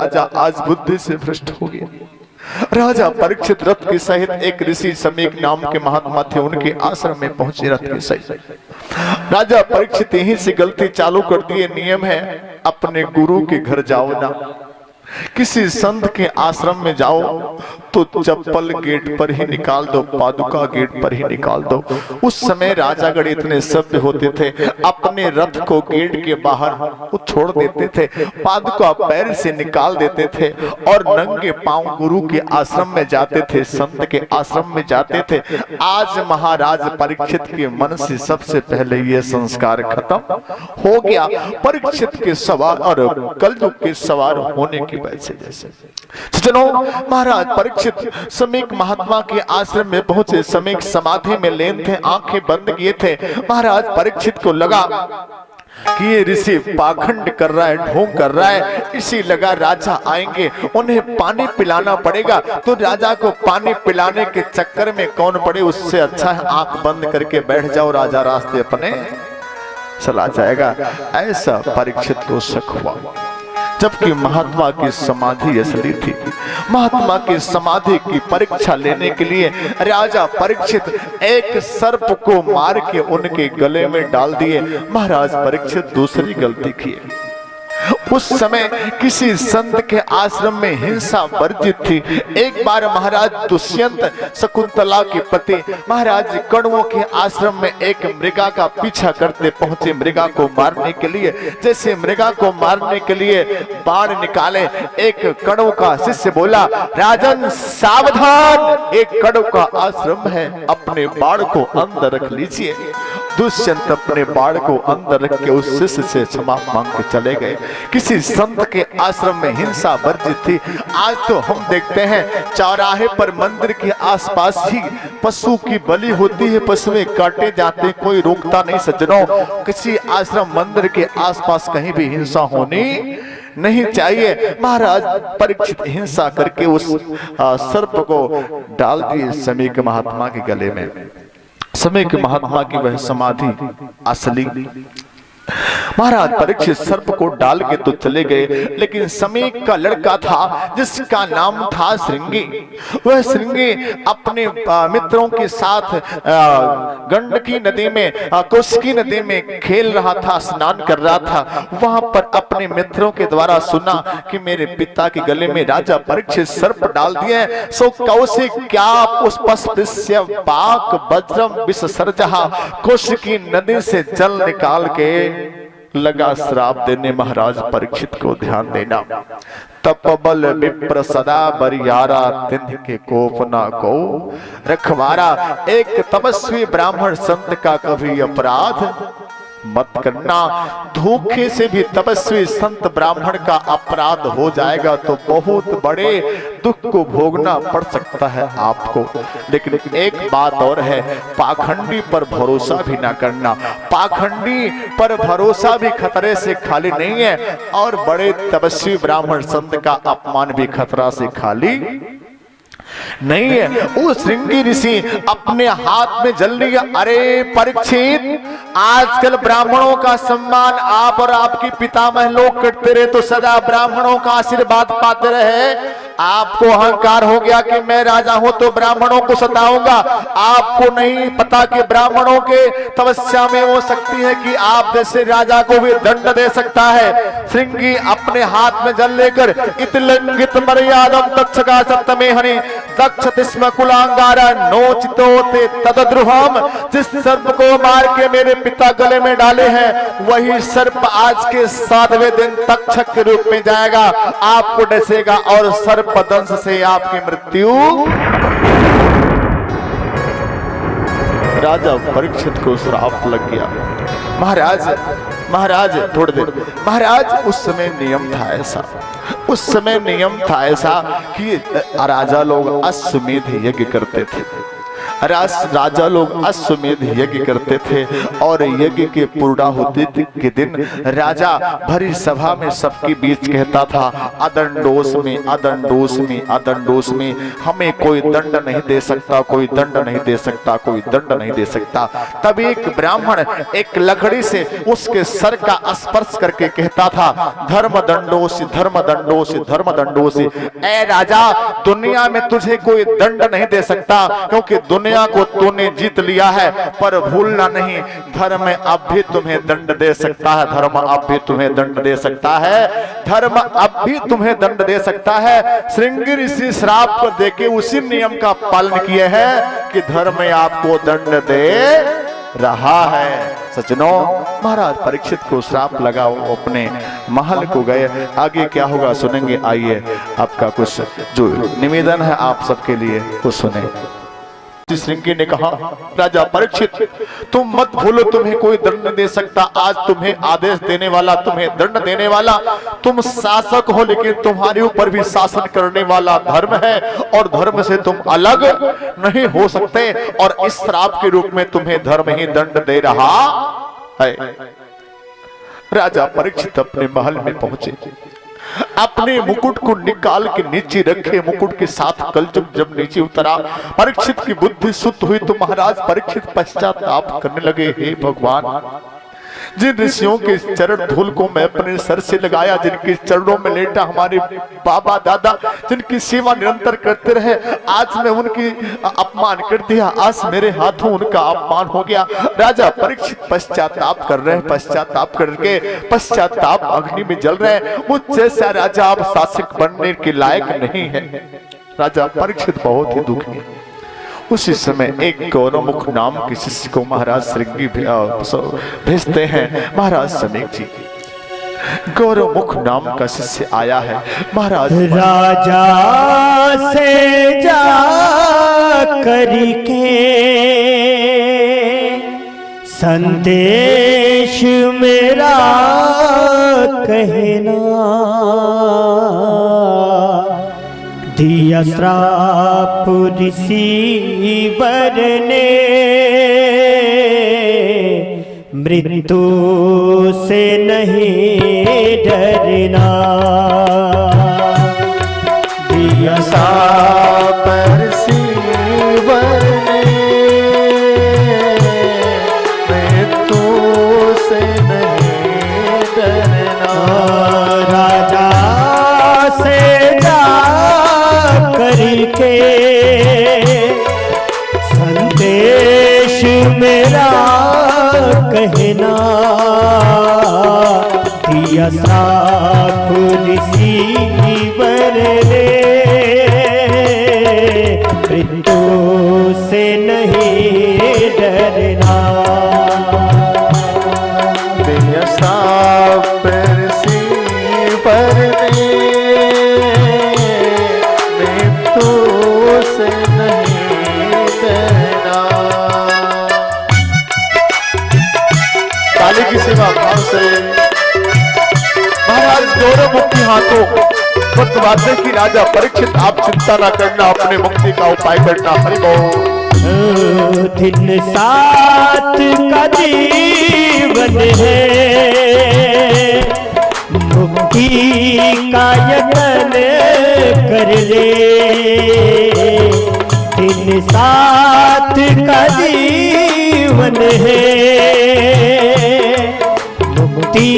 राजा आज बुद्धि से भ्रष्ट हो गया। राजा परीक्षित रथ के सहित एक ऋषि समीक नाम के महात्मा थे, उनके आश्रम में पहुंचे रथ के सहित। राजा परीक्षित यहीं से गलती चालू कर दिए। नियम है अपने गुरु के घर जाओ ना, किसी संत के आश्रम में जाओ तो चप्पल गेट पर ही निकाल दो, पादुका गेट पर ही निकाल दो। उस समय राजागण इतने सभ्य होते थे, अपने रथ को गेट के बाहर वो छोड़ देते थे, पादुका पैर से निकाल देते थे और नंगे पांव गुरु के आश्रम में जाते थे, संत के आश्रम में जाते थे। आज महाराज परीक्षित के मन से सबसे पहले ये संस्कार खत्म हो गया। परीक्षित के सवार और कलयुग के सवार होने की वजह से जैसे सज्जनों, महाराज परीक्षित समीक महात्मा के आश्रम में पहुंचे। समीक समाधि में लीन थे, आंखें बंद किए थे। महाराज परीक्षित को लगा कि ये ऋषि पाखंड कर रहा है, ढोंग कर रहा है। इसी लगा राजा आएंगे, उन्हें पानी पिलाना पड़ेगा। तो राजा को पानी पिलाने के चक्कर में कौन पड़े, उससे अच्छा है आंख बंद करके बैठ जाओ, राजा रास्ते अपने चला जाएगा। ऐसा परीक्षित को शक हुआ, जबकि महात्मा की समाधि असली थी। महात्मा की समाधि की परीक्षा लेने के लिए राजा परीक्षित एक सर्प को मार के उनके गले में डाल दिए। महाराज परीक्षित दूसरी गलती किए। उस समय किसी संत के आश्रम में हिंसा वर्जित थी। एक बार महाराज दुष्यंत शकुंतला के पति महाराज कण्वों के आश्रम में एक मृगा का पीछा करते पहुंचे, मृगा को मारने के लिए। जैसे मृगा को मारने के लिए बाण निकाले, एक कण्व का शिष्य बोला, राजन सावधान, एक कण्व का आश्रम है, अपने बाण को अंदर रख लीजिए। दुष्यंत अपने बाण को अंदर रख के उस शिष्य से क्षमा मांग के चले गए। किसी संत के आश्रम में हिंसा वर्जित थी। आज तो हम देखते हैं चौराहे पर मंदिर के आसपास ही पशु की बलि होती है, पशुएं काटे जाते, कोई रोकता नहीं। सज्जनों, किसी आश्रम मंदिर के आसपास कहीं भी हिंसा होनी नहीं चाहिए। महाराज परीक्षित हिंसा करके उस सर्प को डाल दिए समीक महात्मा के गले में। समीक महात्मा की वह समाधि असली। महाराज परीक्षित सर्प को डाल के तो चले गए, लेकिन समीक का लड़का था जिसका नाम था श्रृंगी। वह श्रृंगी अपने मित्रों के साथ गंडकी नदी में, कोशिकी नदी में खेल रहा था, स्नान कर रहा था। वहां पर अपने मित्रों के द्वारा सुना कि मेरे पिता के गले में राजा परीक्षित सर्प डाल दिए। सो कौशिक क्या पुष्पस्पृश्य पाक वज्रम विसर्जहा, कोशिकी नदी से जल निकाल के लगा श्राप देने। महाराज परीक्षित को ध्यान देना, तपबल विप्र सदा बरियारा, तिन्ह के कोप ना को रखवारा। एक तपस्वी ब्राह्मण संत का कभी अपराध मत करना। धोखे से भी तपस्वी संत ब्राह्मण का अपराध हो जाएगा तो बहुत बड़े दुख को भोगना पड़ सकता है आपको। लेकिन एक बात और है, पाखंडी पर भरोसा भी ना करना। पाखंडी पर भरोसा भी खतरे से खाली नहीं है, और बड़े तपस्वी ब्राह्मण संत का अपमान भी खतरा से खाली नहीं है। वो श्रृंगी ऋषि अपने हाथ में जल लिया। अरे परीक्षित, आजकल ब्राह्मणों का सम्मान आप और आपके पितामह लोग करते रहे तो सदा ब्राह्मणों का आशीर्वाद पाते रहे। आपको अहंकार हो गया कि मैं राजा हूं तो ब्राह्मणों को सताऊंगा। आपको नहीं पता कि ब्राह्मणों के तपस्या में वो शक्ति है कि आप जैसे राजा को भी दंड दे सकता है। श्रृंगी अपने हाथ में जल लेकर इतलंगित मर्यादम तक्षका सप्तमे हनि दक्षति स्म कुलांगारा नोचितोते तदद्रुहम। जिस सर्प को मार के मेरे पिता गले में डाले हैं, वही सर्प आज के 7वें दिन तक्षक के रूप में जाएगा, आपको डसेगा और सर्प दंश से आपकी मृत्यु। राजा परीक्षित को श्राप लग गया। महाराज थोड़ी देर, महाराज उस समय नियम था ऐसा, उस समय नियम था ऐसा कि राजा लोग अश्वमेध यज्ञ करते थे। राजा लोग अश्वमेध यज्ञ करते थे और यज्ञ के पूर्ण होते के दिन राजा भरी सभा में सबके बीच कहता था, अदंडोस में, अदंडोस में, अदंडोस में, हमें कोई दंड नहीं दे सकता, कोई दंड नहीं दे सकता, कोई दंड नहीं दे सकता। तब एक ब्राह्मण एक लकड़ी से उसके सर का स्पर्श करके कहता था, धर्म दंडोसी, धर्म दंडोसी, धर्म दंडोसी। ऐ राजा, दुनिया में तुझे कोई दंड नहीं दे सकता क्योंकि दुनिया को तूने जीत लिया है, पर भूलना नहीं, धर्म अब भी तुम्हें दंड दे सकता है, धर्म अब भी तुम्हें दंड दे सकता है, धर्म अब भी तुम्हें दंड दे सकता है। श्रृंगी ऋषि श्राप को देके उसी नियम का पालन किए हैं कि धर्म आपको दंड दे रहा है। सज्जनों, महाराज परीक्षित को श्राप लगा, वो अपने महल को गए। आगे क्या होगा सुनेंगे, आइए आपका कुछ जो निवेदन है आप सबके लिए वो सुने। श्रृंगी ने कहा, राजा परीक्षित, तुम मत भूलो, तुम्हें कोई दंड दे सकता, आज तुम्हें आदेश देने वाला, तुम्हें दंड देने वाला, तुम शासक हो, लेकिन तुम्हारे ऊपर भी शासन करने वाला धर्म है और धर्म से तुम अलग नहीं हो सकते, और इस श्राप के रूप में तुम्हें धर्म ही दंड दे रहा है। राजा परीक्षित अपने महल में पहुंचे, अपने मुकुट को निकाल के नीचे रखे, मुकुट के साथ कलचुग जब नीचे उतरा, परीक्षित की बुद्धि शुद्ध हुई तो महाराज परीक्षित पश्चाताप करने लगे, हे भगवान, जिन ऋषियों के चरण धूल को मैं अपने सर से लगाया, जिनके चरणों में लेटा हमारे बाबा दादा, जिनकी सेवा निरंतर करते रहे, आज मैं उनकी अपमान कर दिया, आज मेरे हाथों उनका अपमान हो गया। राजा परीक्षित पश्चाताप कर रहे हैं, पश्चाताप करके पश्चाताप अग्नि में जल रहे हैं। मुझ जैसा राजा आप शासक बनने के लायक नहीं है। राजा परीक्षित बहुत ही दुखी है। उसी समय एक गौरमुख नाम के शिष्य को महाराज श्रृंगी भेजते हैं। महाराज समीक जी, गौरमुख नाम का शिष्य आया है। महाराज राजा से जा करके संदेश मेरा कहना, दिया श्राप ऋषिवर ने मृत्यु से नहीं डरना, दिया श्राप ऋषिवर ने मृत्यु से नहीं डरना। राजा से करके संदेश मेरा कहना, दिया श्राप ऋषिवर ने मृत्यु से नहीं डरना, दिया श्राप ऋषिवर ने से नहीं डरना। काली की सेवा भाव से महाराज गौरमुख के हाथों बतवाते कि राजा परीक्षित आप चिंता ना करना, अपने मुक्ति का उपाय करना। हरि बोल। दिन साथ का जीवन है, मुक्ति का यत्न कर ले, दिन साथ का जीवन है, मुक्ति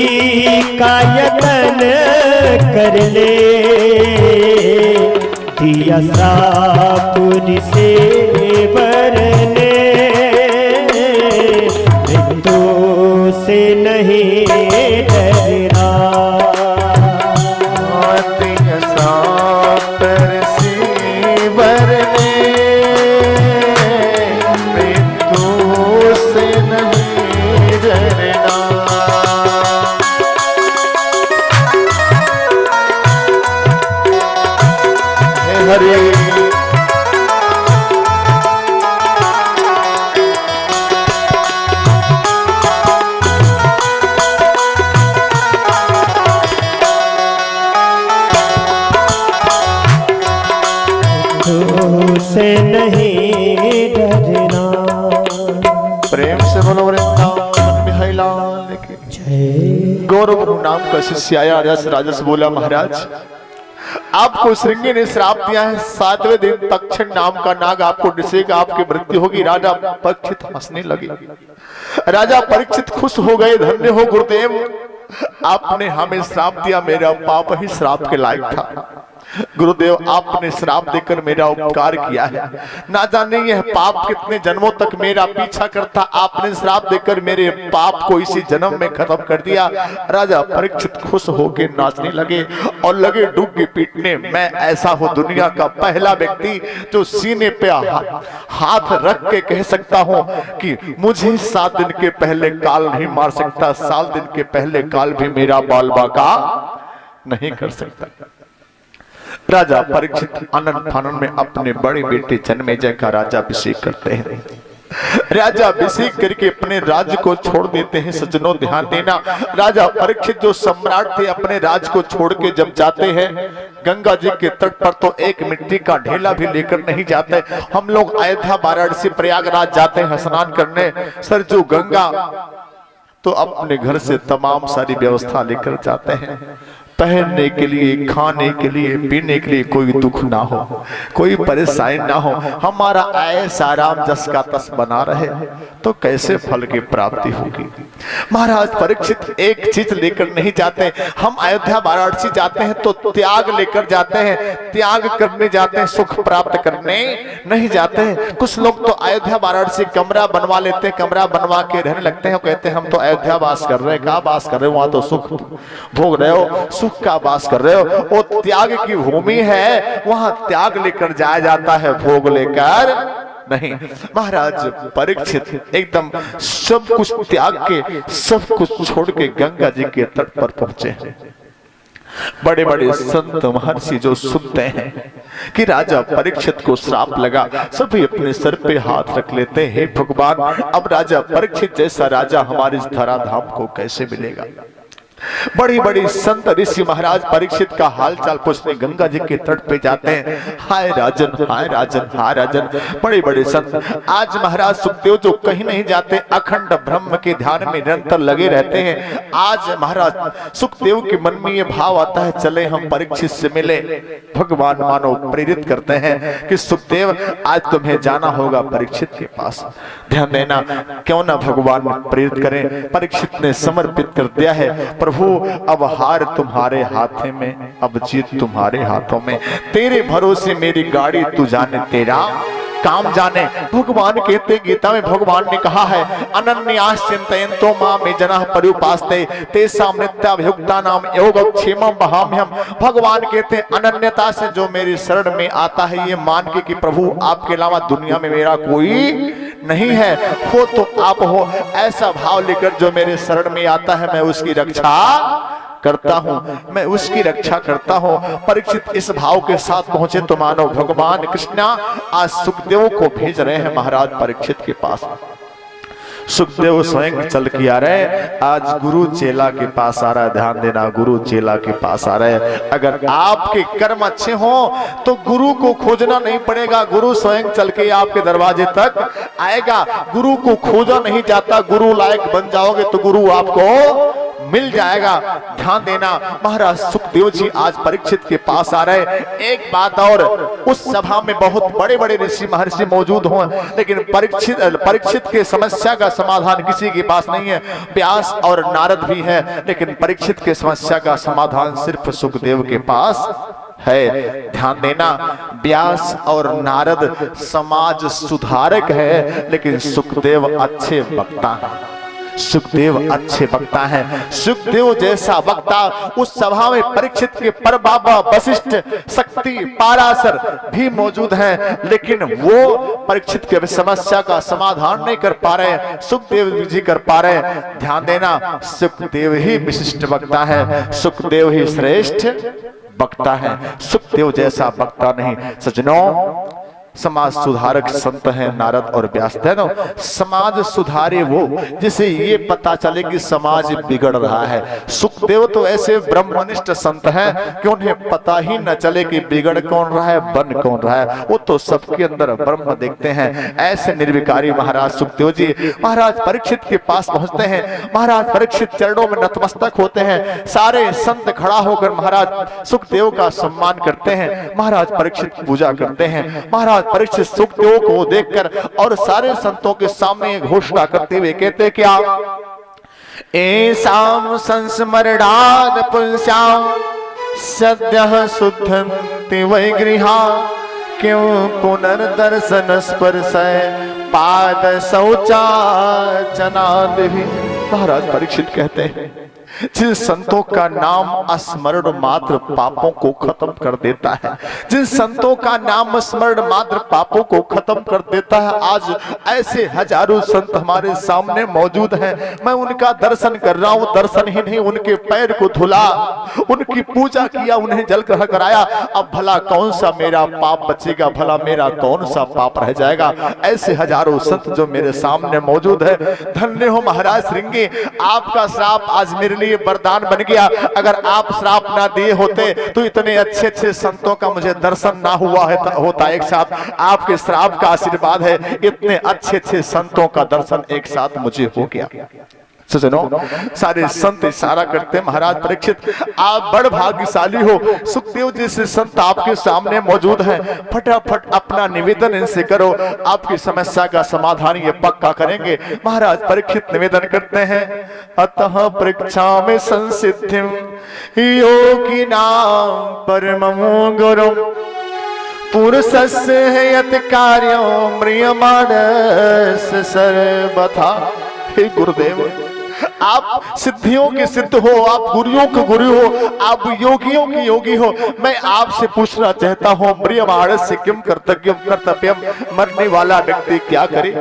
का यत्न कर ले, दिया श्राप ऋषिवर ने मृत्यु से नहीं डरना, दिया श्राप ऋषिवर ने मृत्यु से नहीं डरना। हरे से नहीं डरना। गौरव नाम का शिष्य आया। राजा से बोला, महाराज आपको श्रृंगी ने श्राप दिया है, 7वें दिन तक्षण नाम का नाग आपको डसेगा, आपकी मृत्यु होगी। राजा परीक्षित हंसने लगे। राजा परीक्षित खुश हो गए, धन्य हो गुरुदेव, आपने हमें श्राप दिया, मेरा पाप ही श्राप के लायक था। गुरुदेव आपने श्राप देकर मेरा उपकार किया है, ना जाने यह पाप कितने जन्मों तक मेरा पीछा करता, आपने श्राप देकर मेरे पाप को इसी जन्म में खत्म कर दिया। राजा परीक्षित खुश होकर नाचने लगे और लगे डुग्गी पीटने। मैं ऐसा हूँ दुनिया का पहला व्यक्ति जो सीने पे हाथ रख के कह सकता हूँ कि मुझे 7 दिन के पहले काल नहीं मार सकता, 7 दिन के पहले काल भी मेरा बाल बाका नहीं कर सकता। राजा परीक्षित आनंद फानन में अपने बड़े बेटे जन्मेजय का राज्याभिषेक करते हैं। राज्याभिषेक करके अपने राज्य को छोड़ देते हैं। सज्जनों ध्यान देना, राजा परीक्षित जो सम्राट थे अपने राज्य को छोड़ के जब जाते हैं गंगा जी के तट पर, तो एक मिट्टी का ढेला भी लेकर नहीं जाते। हम लोग अयोध्या वाराणसी प्रयागराज जाते हैं स्नान करने, सरजू गंगा, तो अपने घर से तमाम सारी व्यवस्था लेकर जाते हैं। पहनने के लिए, खाने के लिए, पीने के लिए कोई दुख ना हो, कोई परेशानी ना हो, हमारा ऐसा आराम जस का तस बना रहे, तो कैसे फल की प्राप्ति होगी। महाराज परीक्षित एक चीज लेकर नहीं जाते। हम अयोध्या वाराणसी जाते हैं तो त्याग लेकर जाते हैं, त्याग करने जाते हैं, सुख प्राप्त करने नहीं जाते हैं। कुछ लोग तो अयोध्या वाराणसी कमरा बनवा लेते हैं, कमरा बनवा के रहने लगते हैं, कहते हैं हम तो अयोध्या वास कर रहे हैं। कहाँ वास कर रहे हो, वहां तो सुख भोग रहे हो, सुख का वास कर रहे हो। वो त्याग की भूमि है, वहां त्याग लेकर जाया जाता है, भोग लेकर नहीं। महाराज परीक्षित एकदम सब कुछ त्याग के, सब कुछ छोड़ के गंगा जी के तट पर पहुंचे। बड़े बड़े संत महर्षि जो सुनते हैं कि राजा परीक्षित को श्राप लगा, सभी अपने सर पे हाथ रख लेते हैं, हे भगवान अब राजा परीक्षित जैसा राजा हमारे इस धराधाम को कैसे मिलेगा। बड़ी बड़ी संत ऋषि महाराज परीक्षित का हालचाल पूछने गंगा जी के तट पे जाते हैं। हाय राजन, हाय राजन, हाय राजन। बड़े बड़े संत आज महाराज सुखदेव जो कहीं नहीं जाते, अखंड ब्रह्म के ध्यान में निरंतर लगे रहते हैं। आज महाराज सुखदेव के मन में ये भाव आता है चले हम परीक्षित से मिले। भगवान मानो प्रेरित करते हैं कि सुखदेव आज तुम्हें जाना होगा परीक्षित के पास। ध्यान देना, क्यों ना भगवान प्रेरित करें। परीक्षित ने समर्पित कर दिया है, प्रभु अब हार तुम्हारे हाथ में, अब जीत तुम्हारे हाथों में, तेरे भरोसे मेरी गाड़ी, तू जाने तेरा काम जाने। भगवान कहते गीता में भगवान ने कहा है अनन्यास चिंतयन्तो मां में जनाः पर्युपासते तेषां नित्याभियुक्तानां योगक्षेमं वहाम्यहम्। भगवान कहते अनन्यता से जो मेरी शरण में आता है, ये मान के कि प्रभु आपके अलावा दुनिया में मेरा कोई नहीं है, हो तो आप हो, ऐसा भाव लेकर जो मेरे शरण में आता है मैं उसकी रक्षा करता हूं, मैं उसकी रक्षा करता हूं। परीक्षित इस भाव के साथ पहुंचे तो मानो भगवान कृष्ण आज सुखदेव को भेज रहे हैं महाराज परीक्षित के पास। सुखदेव स्वयं चल के आ रहे हैं, आज गुरु चेला के पास आ रहा है। ध्यान देना, गुरु चेला के पास आ रहे हैं। अगर आपके कर्म अच्छे हो तो गुरु को खोजना नहीं पड़ेगा, गुरु स्वयं चल के आपके दरवाजे तक आएगा। गुरु को खोजा नहीं जाता, गुरु लायक बन जाओगे तो गुरु आपको मिल जाएगा। ध्यान देना, महाराज सुखदेव जी आज परीक्षित के पास आ रहे। एक बात और, उस सभा में बहुत बड़े बड़े ऋषि महर्षि मौजूद हों, लेकिन परीक्षित के समस्या का समाधान किसी के पास नहीं है। व्यास और नारद भी है, लेकिन परीक्षित के समस्या का समाधान सिर्फ सुखदेव के पास है। ध्यान देना, व्यास और नारद समाज सुधारक है, लेकिन सुखदेव अच्छे वक्ता है। सुखदेव अच्छे वक्ता हैं। सुखदेव जैसा वक्ता उस सभा में परीक्षित के पर बाबा वशिष्ठ, शक्ति, पाराशर भी मौजूद हैं, लेकिन वो परीक्षित के समस्या का समाधान नहीं कर पा रहे, सुखदेव जी कर पा रहे। ध्यान देना, सुखदेव ही विशिष्ट वक्ता है, सुखदेव ही श्रेष्ठ वक्ता है, सुखदेव जैसा वक्ता नहीं। सज्जनों, समाज सुधारक संत हैं नारद और व्यास। ना समाज सुधारे वो जिसे ये पता चले कि समाज बिगड़ रहा है। सुखदेव तो ऐसे ब्रह्मनिष्ठ संत हैं कि उन्हें पता ही न चले कि बिगड़ कौन रहा है बन कौन रहा है, वो तो सबके अंदर ब्रह्म देखते हैं। ऐसे निर्विकारी महाराज सुखदेव जी महाराज परीक्षित के पास पहुंचते हैं। महाराज परीक्षित चरणों में नतमस्तक होते हैं। सारे संत खड़ा होकर महाराज सुखदेव का सम्मान करते हैं। महाराज परीक्षित पूजा करते हैं। महाराज परीक्षित सुखदेव को देखकर और सारे संतों के सामने घोषणा करते हुए कहते क्या, एसाम संस्मरणाद पुंस्याम सद्यः शुद्धन्ति वै गृहा क्यों पुनर्दर्शन स्पर्शय पाद शौचाचनादि। महाराज परीक्षित कहते हैं जिन संतों का नाम स्मरण मात्र पापों को खत्म कर देता है, जिन संतों का नाम स्मरण मात्र पापों को खत्म कर देता है, आज ऐसे हजारों संत हमारे सामने मौजूद हैं। मैं उनका दर्शन कर रहा हूं, दर्शन ही नहीं उनके पैर को धुला, उनकी पूजा किया, उन्हें जल ग्रहण कराया। अब भला कौन सा मेरा पाप बचेगा, भला मेरा कौन सा पाप रह जाएगा। ऐसे हजारों संत जो मेरे सामने मौजूद है। धन्य हो महाराज श्रृंगी, आपका श्राप आज मेरे लिए वरदान बन गया। अगर आप श्राप ना दिए होते तो इतने अच्छे अच्छे संतों का मुझे दर्शन ना हुआ है होता। एक साथ आपके श्राप का आशीर्वाद है, इतने अच्छे अच्छे संतों का दर्शन एक साथ मुझे हो गया। सुनो, सारे संत इशारा करते हैं महाराज परीक्षित आप बड़ भाग्यशाली हो, सुखदेव जैसे संत आपके सामने मौजूद हैं। फटाफट अपना निवेदन इनसे करो, आपकी समस्या का समाधान ये पक्का करेंगे। महाराज परीक्षित निवेदन करते हैं, अतः परीक्षा में संसिद्धिम योगिनां परमं गुरुं पुरुषस्य यत् कार्यों म्रियमाणस्य सर्वथा। हे गुरुदेव, आप सिद्धियों के सिद्ध हो, आप गुरुओं के गुरु हो, आप योगियों की योगी हो। मैं आपसे पूछना चाहता हूं, म्रियमाणस्य किम कर्तव्यम, मरने वाला व्यक्ति क्या करे।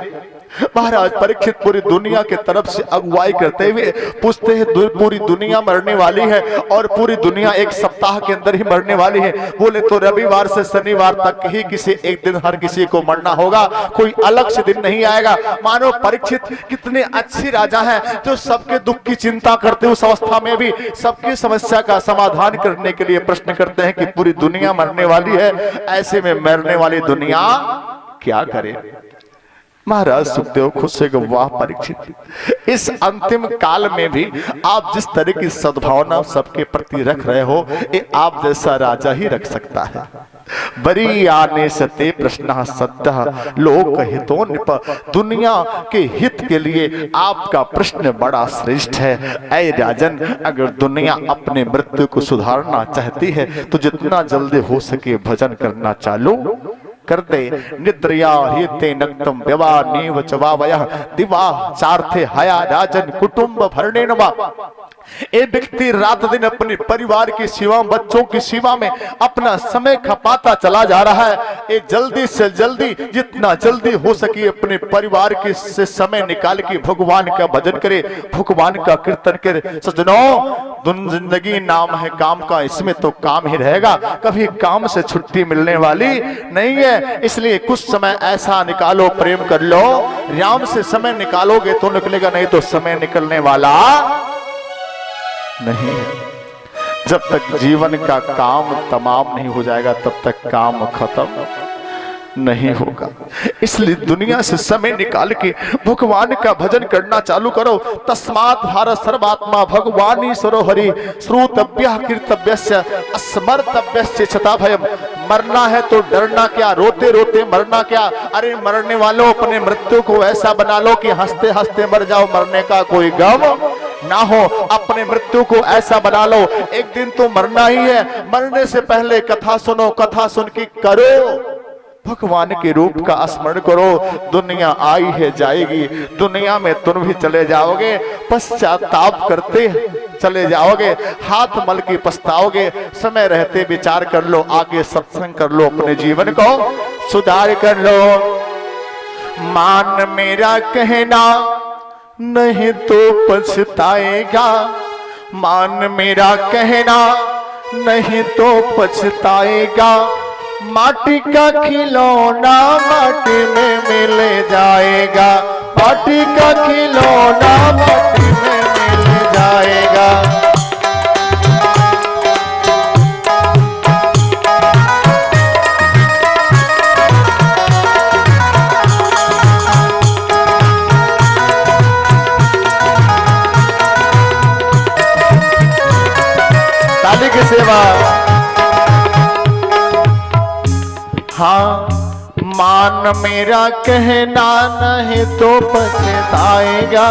महाराज परीक्षित पूरी दुनिया के तरफ से अगुवाई करते हुए पूछते हैं, पूरी दुनिया मरने वाली है और पूरी दुनिया एक सप्ताह के अंदर ही मरने वाली है। बोले तो रविवार से शनिवार तक ही किसी एक दिन हर किसी को मरना होगा, कोई अलग से दिन नहीं आएगा। मानो परीक्षित कितने अच्छे राजा हैं जो सबके दुख की चिंता करते उस अवस्था में भी सबकी समस्या का समाधान करने के लिए प्रश्न करते हैं कि पूरी दुनिया मरने वाली है, ऐसे में मरने वाली दुनिया क्या करे। महाराज सुखदेव खुश है कि वाह परीक्षित, इस अंतिम काल में भी आप जिस तरह की सद्भावना सबके प्रति रख रहे हो, ये आप जैसा राजा ही रख सकता है। बरी आने सते प्रश्न सत्य लोक हितो निप, दुनिया के हित के लिए आपका प्रश्न बड़ा श्रेष्ठ है। ऐ राजन, अगर दुनिया अपने मृत्यु को सुधारना चाहती है तो जितना जल्दी हो सके भजन करना चालू करते। निद्रया हिते नक्तम व्यवा नीव चवावयः दिवा चार्थे हया राजन कुटुंब भरणे नवा। एक व्यक्ति रात दिन अपने परिवार की सेवा, बच्चों की सेवा में अपना समय खपाता चला जा रहा है। ये जल्दी से जल्दी, जितना जल्दी हो सके अपने परिवार के से समय निकाल के भगवान का भजन करे, भगवान का कीर्तन करे। सज्जनों, जिंदगी नाम है काम का, इसमें तो काम ही रहेगा, कभी काम से छुट्टी मिलने वाली नहीं है। इसलिए कुछ समय ऐसा निकालो, प्रेम कर लो। राम से समय निकालोगे तो निकलेगा, नहीं तो समय निकलने वाला नहीं है। जब तक जीवन का काम तमाम नहीं हो जाएगा तब तक काम खत्म नहीं होगा। इसलिए दुनिया से समय निकाल के भगवान का भजन करना चालू करो। तस्मात् भारत सर्वात्मा भगवान ईश्वरो हरि श्रुतव्यः कीर्तव्यस्य स्मर्तव्यस्य छता भयम्। मरना है तो डरना क्या, रोते रोते मरना क्या। अरे मरने वालों, अपने मृत्यु को ऐसा बना लो कि हंसते हंसते मर जाओ, मरने का कोई गम ना हो। अपने मृत्यु को ऐसा बना लो, एक दिन तो मरना ही है, मरने से पहले कथा सुनो, कथा सुन के करो भगवान के रूप का स्मरण करो। दुनिया आई है जाएगी, दुनिया में तुम भी चले जाओगे, पश्चाताप करते चले जाओगे, हाथ मल के पछताओगे। समय रहते विचार कर लो, आगे सत्संग कर लो, अपने जीवन को सुधार कर लो। मान मेरा कहना नहीं तो पछताएगा, मान मेरा कहना नहीं तो पछताएगा। माटी का खिलौना माटी में मिल जाएगा, माटी का खिलौना माटी में मिल जाएगा। ताली की सेवा। हाँ, मान मेरा कहना नहीं तो पछताएगा,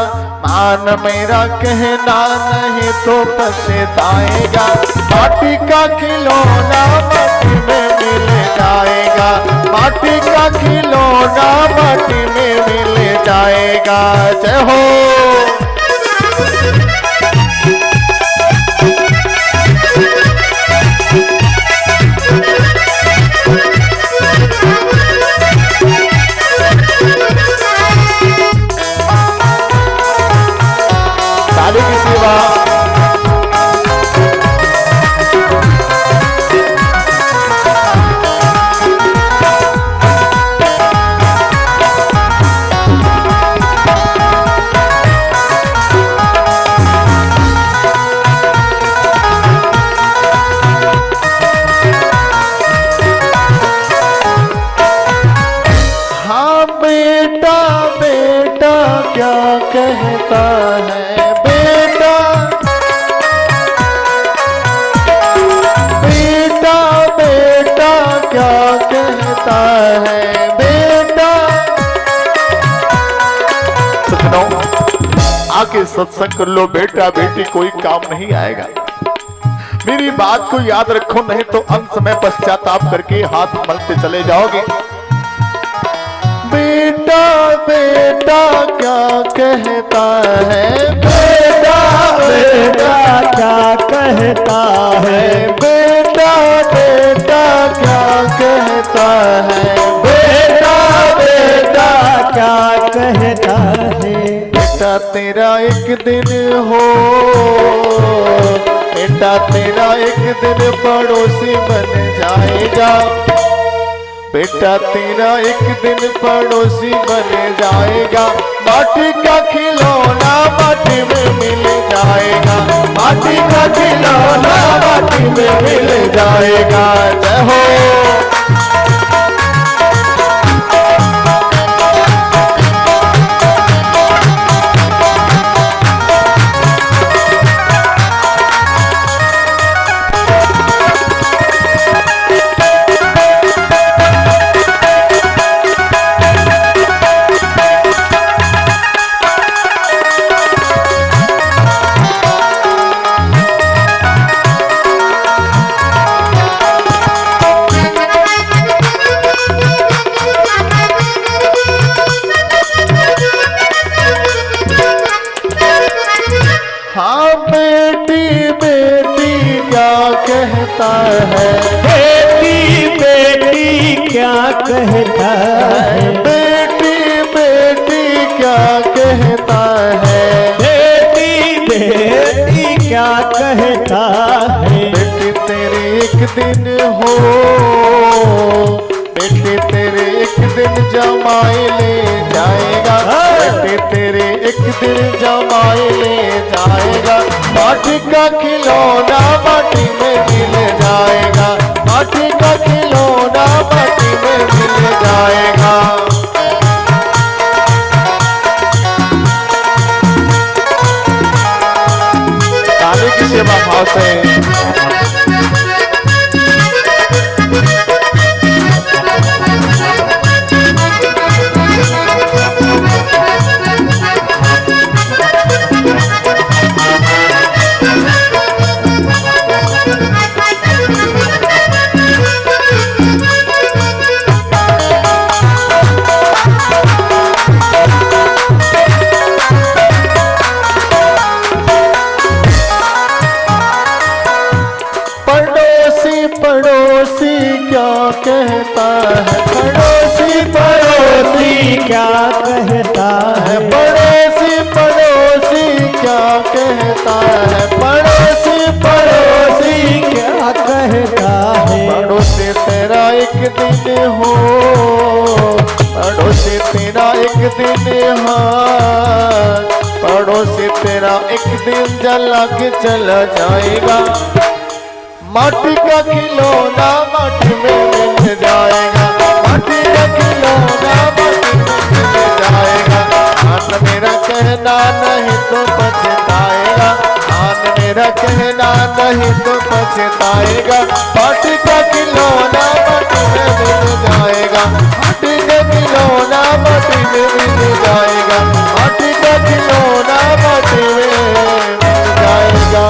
मान मेरा कहना नहीं तो पछताएगा। माटी का खिलौना माटी में मिल जाएगा, माटी का खिलौना माटी में मिल जाएगा। जय हो। ताली की सेवा। हाँ बेटा बेटा क्या कहता है, बेटा बेटा बेटा क्या कहता है बेटा। सुनो, आके सत्संग कर लो बेटा बेटी, कोई काम नहीं आएगा। मेरी बात को याद रखो, नहीं तो अंत समय पश्चाताप करके हाथ मलते चले जाओगे। बेटा बेटा क्या कहता है, बेटा बेटा क्या कहता है, बेटा बेटा क्या कहता है, बेटा बेटा क्या कहता है। बेटा तेरा एक दिन हो, बेटा तेरा एक दिन पड़ोसी बन जाएगा, बेटा तेरा एक दिन पड़ोसी बन जाएगा। माटी का खिलौना माटी में मिल जाएगा, माटी का खिलौना माटी में मिल जाएगा। जय हो। हाँ बेटी बेटी क्या कहता है, बेटी बेटी क्या कहता है, बेटी बेटी क्या कहता है, बेटी बेटी क्या कहता है। बेटी तेरे एक दिन हो, बेटी तेरे एक दिन जमाई ले जाएगा, बेटी तेरे एक दिन जमाई ले जाएगा। माटी का खिलौना माटी में मिल जाएगा, माटी का खिलौना माटी में मिल जाएगा। ताली की सेवा भाव से। पड़ोसी क्या कहता है, पड़ोसी पड़ोसी क्या कहता है, पड़ोसी पड़ोसी क्या कहता है, पड़ोसी पड़ोसी क्या कहता है। पड़ोसी तेरा एक दिन हो, पड़ोसी तेरा एक दिन हो, पड़ोसी तेरा एक दिन जला के चला जाएगा। माटी का खिलौना माटी में मिल जाएगा, माटी का खिलौना माटी में मिल जाएगा। मान मेरा कहना नहीं तो पछताएगा, मान मेरा कहना नहीं तो पछताएगा। माटी का खिलौना माटी में मिल जाएगा, माटी का खिलौना माटी में मिल जाएगा, माटी का खिलौना माटी में मिल जाएगा।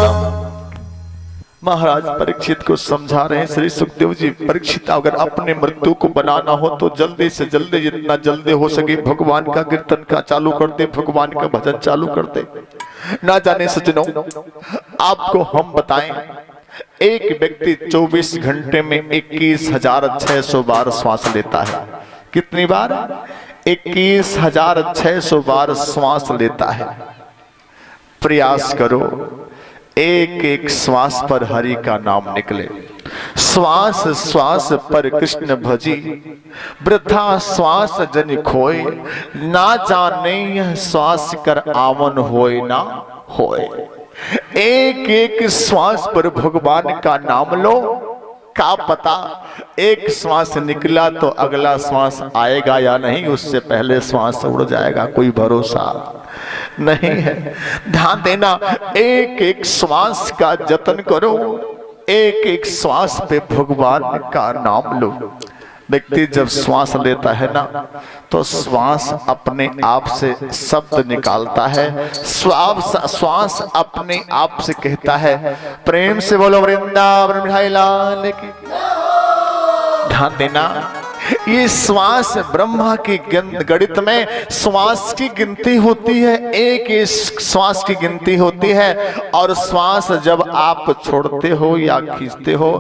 महाराज परीक्षित को समझा रहे हैं श्री सुखदेव जी, परीक्षित अगर अपने मृत्यु को बनाना हो तो जल्दी से जल्दी जितना जल्दी हो सके भगवान का कीर्तन का चालू कर दे, भगवान का भजन चालू कर दे। ना जाने सज्जनों आपको हम बताएं, एक व्यक्ति 24 घंटे में 21,600 बार श्वास लेता है। कितनी बार? 21,600 बार श्वास लेता है। प्रयास करो एक एक श्वास पर हरि का नाम निकले, श्वास श्वास पर कृष्ण भजी, वृथा श्वास जन खोए, ना जाने यह श्वास कर आवन होए ना होए। एक एक श्वास पर भगवान का नाम लो, क्या पता एक श्वास निकला तो अगला श्वास आएगा या नहीं, उससे पहले श्वास उड़ जाएगा, कोई भरोसा नहीं है। ध्यान देना, एक एक श्वास का जतन करो, एक एक श्वास पे भगवान का नाम लो। व्यक्ति जब श्वास लेता है ना तो श्वास अपने आप से शब्द निकालता है, श्वास अपने आप से कहता है प्रेम से बोलो वृंदावन बिहारी लाल की। ध्यान देना, ये श्वास ब्रह्मा की गणित में श्वास की गिनती होती है, एक श्वास की गिनती होती है। और श्वास जब आप छोड़ते हो या खींचते हो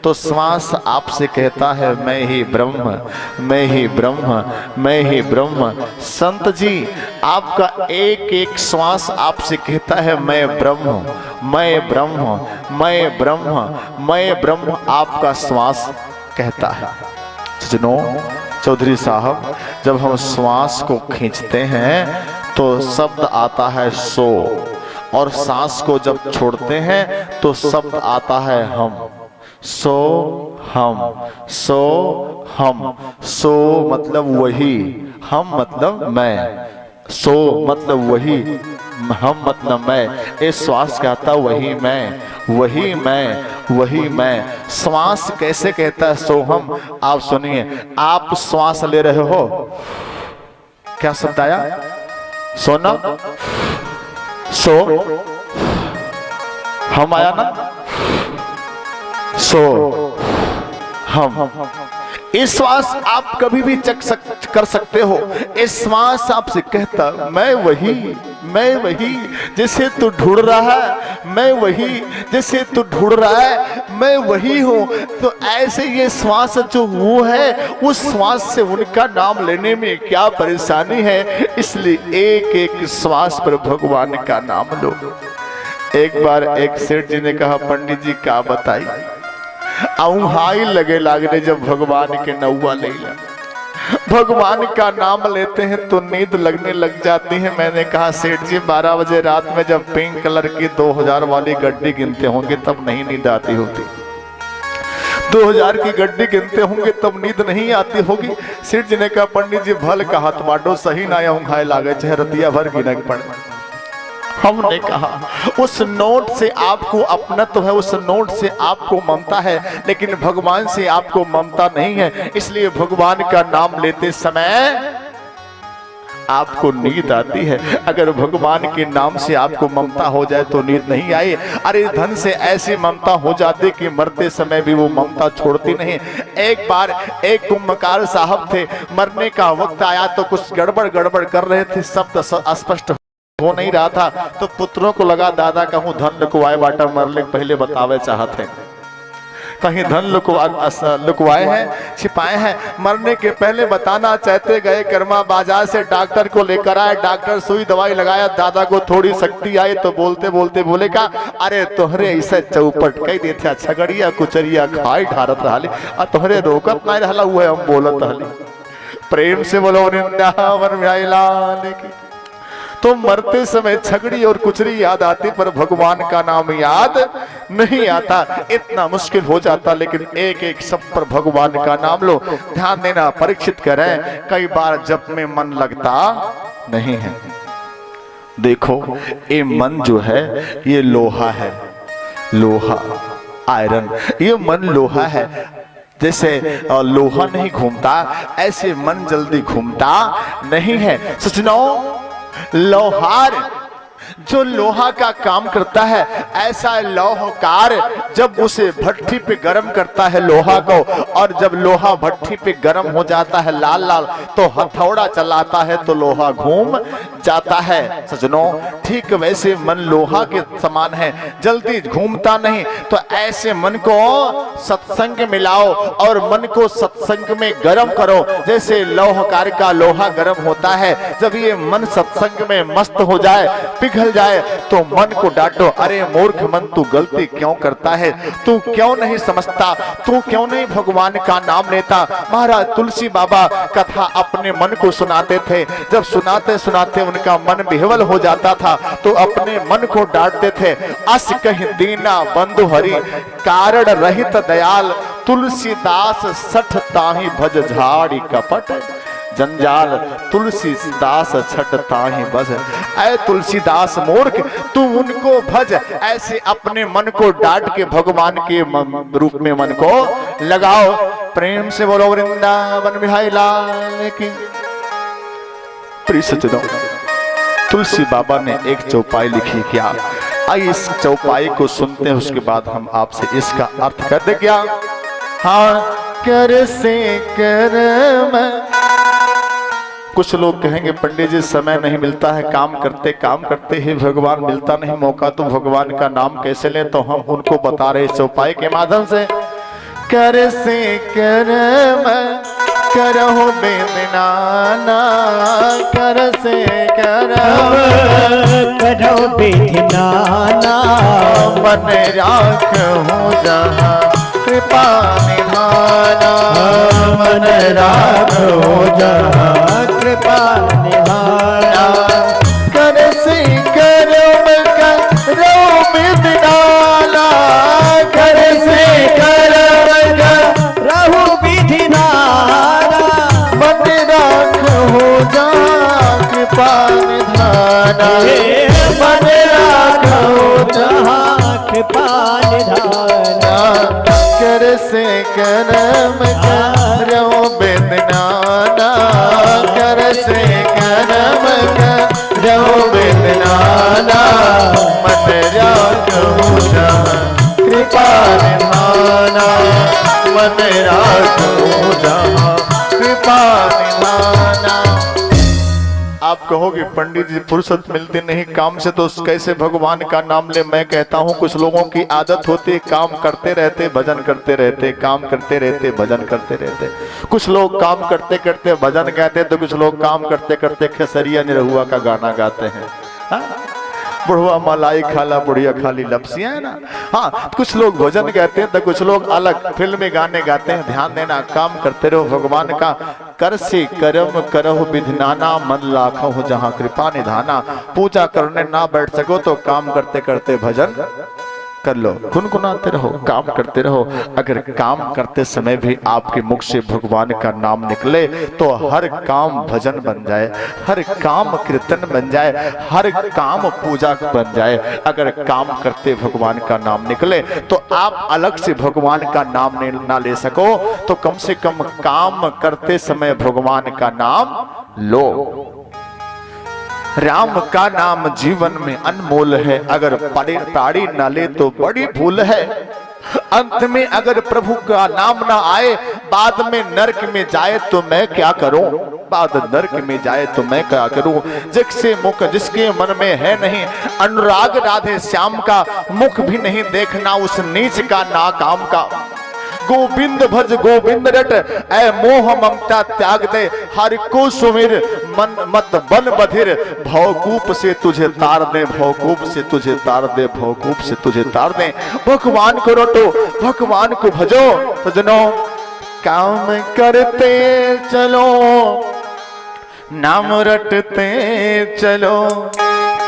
तो श्वास आपसे कहता है मैं ही ब्रह्म, मैं ही ब्रह्म, मैं ही ब्रह्म। संत जी आपका एक एक श्वास आपसे कहता है मैं ब्रह्म, मैं ब्रह्म, मैं ब्रह्म, मैं ब्रह्म, आपका श्वास कहता है। सज्जनों, चौधरी साहब जब हम श्वास को खींचते हैं तो शब्द आता है सो, और सांस को जब छोड़ते हैं तो शब्द आता है हम। सो हम, सो हम, सो मतलब वही, हम मतलब मैं, सो मतलब वही, हम मतलब मैं। इस श्वास कहता वही मैं, वही मैं, वही मैं। श्वास कैसे कहता है सो हम? आप सुनिए, आप श्वास ले रहे हो, क्या शब्द आया? सोना, सो, हम आया ना, सो हम। इस श्वास आप कभी भी कर सकते हो। इस श्वास आपसे कहता मैं वही, मैं वही जिसे तू ढूंढ रहा है, मैं वही जिसे तू ढूंढ रहा है, मैं वही हूँ। तो ऐसे ये श्वास जो वो है, उस श्वास से उनका नाम लेने में क्या परेशानी है। इसलिए एक एक श्वास पर भगवान का नाम लो। एक बार एक सेठ जी ने कहा पंडित जी क्या बताई, औहाई लगे लागने जब भगवान के नौवा ले लिया, भगवान का नाम लेते हैं तो नींद लगने लग जाती है। मैंने कहा सेठ जी 12 बजे रात में जब पिंक कलर की 2000 वाली गड्डी गिनते होंगे तब नहीं नींद आती होती, 2000 की गड्डी गिनते होंगे तब नींद नहीं आती होगी। सेठ जी ने कहा पंडित जी भल कहा तुम्हारो सही ना औहाई लागे चाहे रतिया भर गिनक पड़े। हमने कहा उस नोट से आपको अपनत्व है, उस नोट से आपको ममता है, लेकिन भगवान से आपको ममता नहीं है। इसलिए भगवान का नाम लेते समय आपको नींद आती है। अगर भगवान के नाम से आपको ममता हो जाए तो नींद नहीं आई। अरे धन से ऐसी ममता हो जाती कि मरते समय भी वो ममता छोड़ती नहीं। एक बार एक कुंभकार साहब थे, मरने का वक्त आया तो कुछ गड़बड़ कर रहे थे, शब्द अस्पष्ट हो नहीं रहा था। तो पुत्रों को लगा दादा कहूं धन को आए बाटा मरले पहले बतावे चाहते, कहीं धन लुकवाए हैं, छिपाए हैं। मरने के पहले बताना चाहते गए कर्मा बाजार से डॉक्टर को लेकर आए, डॉक्टर सुई दवाई लगाया, दादा को थोड़ी शक्ति आई तो बोलते बोलते बोले का अरे तोहरे ऐसे चौपट कह देते छगड़िया कुचरिया खाई ढारत रहली और तोहरे रोकत नहीं रहला हुए हम बोलत रहली। प्रेम से बोलो वृंदावन में लाल की। तो मरते समय छगड़ी और कुचरी याद आती पर भगवान का नाम याद नहीं आता। इतना मुश्किल हो जाता, लेकिन एक एक सब पर भगवान का नाम लो। ध्यान देना, परीक्षित करें, कई बार जप में मन लगता नहीं है। देखो ये मन जो है ये लोहा है, लोहा आयरन, ये मन लोहा है। जैसे लोहा नहीं घूमता ऐसे मन जल्दी घूमता नहीं है। सचनो लोहार जो लोहा का काम करता है, ऐसा लोहकार जब उसे भट्टी पे गर्म करता है लोहा को, और जब लोहा भट्टी पे गर्म हो जाता है लाल लाल, तो हथौड़ा चलाता है तो लोहा घूम जाता है। सजनों ठीक वैसे मन लोहा के समान है, जल्दी घूमता नहीं। तो ऐसे मन को सत्संग मिलाओ और मन को सत्संग में गर्म करो। जैसे लोहकार का लोहा गर्म होता है, जब ये मन सत्संग में मस्त हो जाए, पिघल जाए, तो मन को डांटो, अरे मूर्ख मन तू गलती क्यों करता है, तू क्यों नहीं समझता, तू क्यों नहीं भगवान का नाम लेता। महाराज तुलसी बाबा कथा अपने मन को सुनाते थे, जब सुनाते सुनाते उनका मन विह्वल हो जाता था तो अपने मन को डांटते थे। अस कहीं दीना बंधु हरि कारण रहित दयाल, तुलसीदास सठ ताही भज झाड़ी कपट जंजाल, तुलसीदास छठ ताही बस। ऐ तुलसीदास मूर्ख तू उनको भज। ऐसे अपने मन को डांट के भगवान के रूप में मन को लगाओ। प्रेम से बोलो वृंदावन बिहारी लाल की। प्रिय सज्जनों, तुलसी बाबा ने एक चौपाई लिखी क्या, आइए इस चौपाई को सुनते हैं, उसके बाद हम आपसे इसका अर्थ कर दे क्या। हाँ कर से कर कुछ लोग कहेंगे पंडित जी समय नहीं मिलता है, काम करते ही भगवान मिलता नहीं मौका, तो भगवान का नाम कैसे लें। तो हम उनको बता रहे चौपाई के माध्यम से। कर से करम करहु बेदनाना, कर से करम करहु बेदनाना, मन राखहु जहाँ कृपा निधाना, मन राखहु जहाँ कृपा निधाना। कर से करम करहु बेदनाना, कर से करम करहु बेदनाना, मन राखहु जहाँ कृपा निधाना, मन राखहु जहाँ कृपा निधाना। कर से करम करहु बेदनाना, कर से करम करहु बेदनाना, मन राखहु जहाँ कृपा निधाना, मन राखहु जहाँ कृपा निधाना। आप कहोगे पंडित जी फुर्सत मिलती नहीं काम से, तो कैसे भगवान का नाम ले। मैं कहता हूँ कुछ लोगों की आदत होती है काम करते रहते भजन करते रहते, काम करते रहते भजन करते रहते। कुछ लोग काम करते करते भजन गाते, तो कुछ लोग काम करते करते खेसरिया निरहुआ का गाना गाते हैं। बुढ़वा मलाई खाला बुढ़िया खाली लपसियां है ना। हाँ कुछ लोग भजन गाते हैं तो कुछ लोग अलग फिल्मी गाने गाते हैं। ध्यान देना, काम करते रहो भगवान का। कर से करम करहु विधिनाना, मन लाखो जहाँ कृपा निधाना। पूजा करने ना बैठ सको तो काम करते करते भजन कर लो, गुनगुनाते रहो, काम करते रहो। अगर काम करते समय भी आपके मुख से भगवान का नाम निकले तो हर काम भजन बन जाए, हर काम कीर्तन बन जाए, हर काम पूजा बन जाए। अगर काम करते भगवान का नाम निकले तो आप अलग से भगवान का नाम ना ले सको तो कम से कम काम करते समय भगवान का नाम लो। राम का नाम जीवन में अनमोल है, अगर ताड़ी ना ले तो बड़ी भूल है। अंत में अगर प्रभु का नाम ना आए, बाद में नरक में जाए तो मैं क्या करूं, बाद नरक में जाए तो मैं क्या करूं। जिससे मुख जिसके मन में है नहीं अनुराग राधे श्याम का, मुख भी नहीं देखना उस नीच का ना काम का। गोविंद भज गोविंद रट, ऐ मोह ममता त्याग दे, हरि को सुमिर मन मत बन बधिर, भवकूप से तुझे तार दे, भवकूप से तुझे तार दे, भवकूप से तुझे तार दे। भगवान को रटो, भगवान को भजो सजनो, काम करते चलो नाम रटते चलो,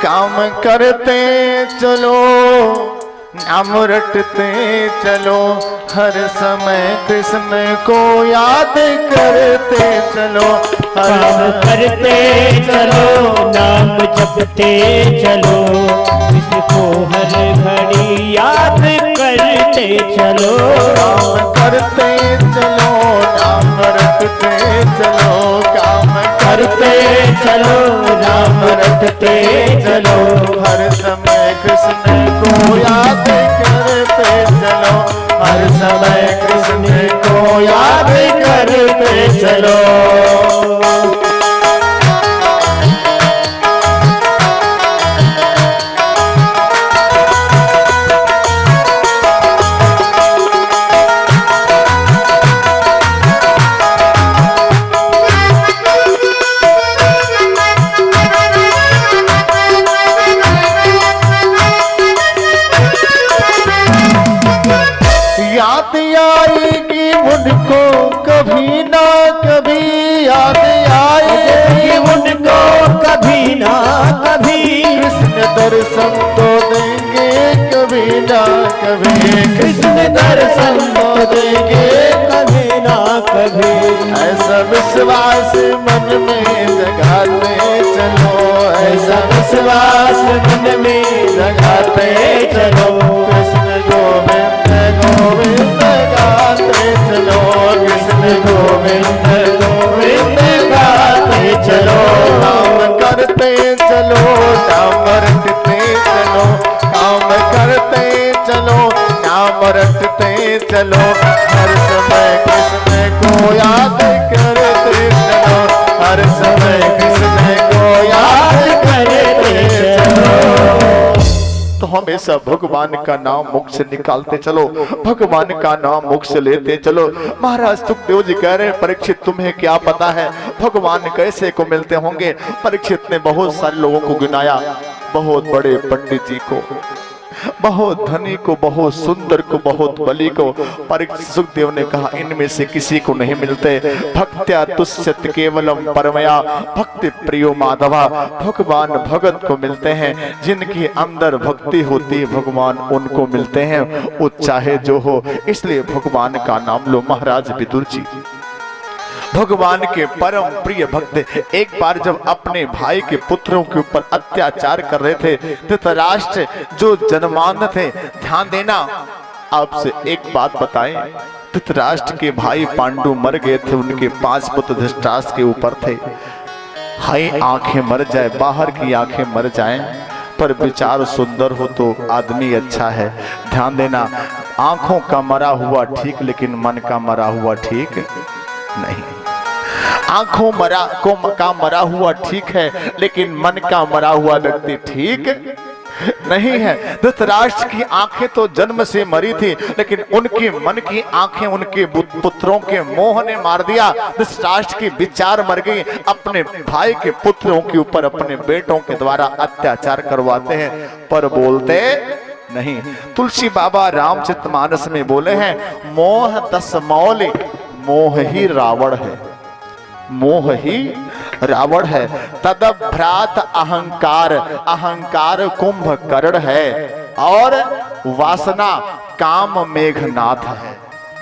काम करते चलो नाम रटते चलो, हर समय कृष्ण को याद करते चलो, काम करते चलो नाम जपते चलो, इसको हर घड़ी याद करते चलो, काम करते चलो नाम रटते चलो, काम करते चलो नाम रटते चलो, हर समय कृष्ण को याद करते चलो, हर समय कृष्ण को याद करते चलो। याद आएगी उनको कभी ना कभी, याद आएगी उनको कभी ना कभी, कृष्ण दर्शन तो देंगे कभी ना कभी, कृष्ण दर्शन तो देंगे कभी ना कभी, ऐसा विश्वास मन में जगाते चलो, ऐसा विश्वास मन में जगाते चलो, कृष्ण गोविंद गोविंद गाते चलो, कृष्ण गोविंद गोविंद गाते चलो, काम करते चलो नाम रटते चलो, काम करते चलो नाम रटते चलो, हर समय कृष्ण को याद करते चलो, हर समय कृष्ण को याद करते चलो। तो हमेशा भगवान का नाम मुख से निकालते चलो, भगवान का नाम मुख से लेते चलो। महाराज सुखदेव जी कह रहे हैं, परीक्षित तुम्हें क्या पता है भगवान कैसे को मिलते होंगे। परीक्षित ने बहुत सारे लोगों को गिनाया, बहुत बड़े पंडित जी को, बहुत धनी को, बहुत सुंदर को, बहुत बली को। परीक्षित सुखदेव ने कहा इनमें से किसी को नहीं मिलते। भक्त्या तुष्यति केवलम परमया भक्ति प्रियो माधवा, भगवान भगत को मिलते हैं, जिनकी अंदर भक्ति होती है भगवान उनको मिलते हैं, वो चाहे जो हो। इसलिए भगवान का नाम लो। महाराज विदुर जी भगवान के परम प्रिय भक्त एक बार जब अपने भाई के पुत्रों के ऊपर अत्याचार कर रहे थे, धृतराष्ट्र जो जन्मांध थे, ध्यान देना आपसे एक बात बताएं, धृतराष्ट्र के भाई पांडु मर गए थे, उनके 5 पुत्र धृतराष्ट्र के ऊपर थे। हाय आंखें मर जाए, बाहर की आंखें मर जाएं, पर विचार सुंदर हो तो आदमी अच्छा है। ध्यान देना, आंखों का मरा हुआ ठीक, लेकिन मन का मरा हुआ ठीक नहीं। आंखों का मरा हुआ ठीक है, लेकिन मन का मरा हुआ व्यक्ति ठीक नहीं है। धृतराष्ट्र की आंखें तो जन्म से मरी थी, लेकिन उनके मन की आंखें उनके पुत्रों के मोह ने मार दिया। धृतराष्ट्र की विचार मर गई, अपने भाई के पुत्रों के ऊपर अपने बेटों के द्वारा अत्याचार करवाते हैं, पर बोलते नहीं। तुलसी बाबा रामचरितमानस में बोले हैं, मोह 10 मौल, मोह ही रावण है, मोह ही रावण है। तदभ्रात अहंकार, अहंकार कुंभकर्ण है, और वासना काम मेघनाथ है।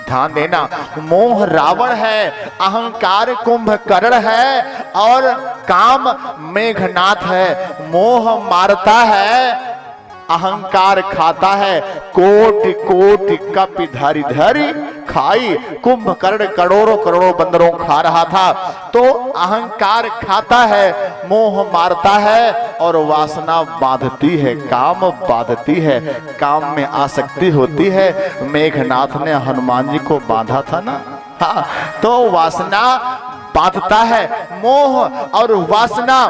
ध्यान देना, मोह रावण है, अहंकार कुंभकर्ण है, और काम मेघनाथ है। मोह मारता है, अहंकार खाता है। कोटि कोटि कपि धरि धरि खाई, कुंभकर्ण करोड़ों करोड़ों बंदरों खा रहा था। तो अहंकार खाता है, मोह मारता है, और वासना बांधती है, काम बांधती है, काम में आसक्ति होती है। मेघनाथ ने हनुमान जी को बांधा था ना, हाँ, तो वासना बांधता है। मोह और वासना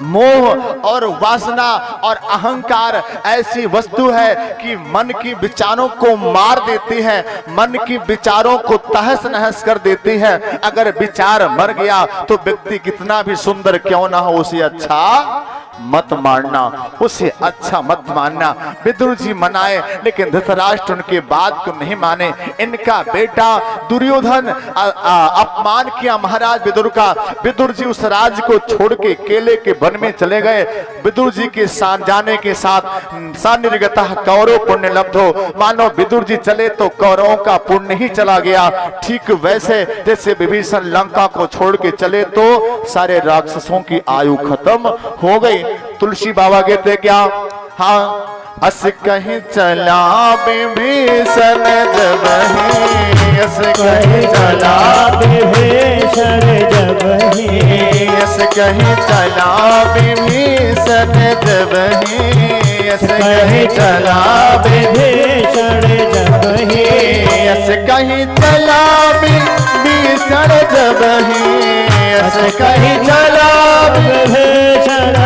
मोह और वासना और अहंकार ऐसी वस्तु है कि मन की विचारों को मार देती है, मन की विचारों को तहस नहस कर देती है। अगर विचार मर गया तो व्यक्ति कितना भी सुंदर क्यों ना हो, उसे अच्छा मत मानना, उसे अच्छा मत मानना। विदुर जी मनाए लेकिन धृतराष्ट्र उनके बात को नहीं माने। इनका बेटा दुर्योधन अपमान किया महाराज विदुर का। विदुर जी उस राज्य को छोड़ के केले के वन में चले गए। विदुर जी के साथ जाने के साथ सन्निर्गतः कौरव पुण्य लब्ध हो। मानो विदुर जी चले तो कौरवों का पुण्य ही चला गया। ठीक वैसे जैसे विभीषण लंका को छोड़ के चले तो सारे राक्षसों की आयु खत्म हो गई। तुलसी बाबा कहते क्या, हाँ, अस कहीं चला विभीषण जब ही, अस कहीं चला विभीषण जब ही, अस कहीं चला विभीषण जब ही, अस कहीं चला विभीषण जब ही, अस कहीं चला विभीषण जब ही, अस कहीं चला विभीषण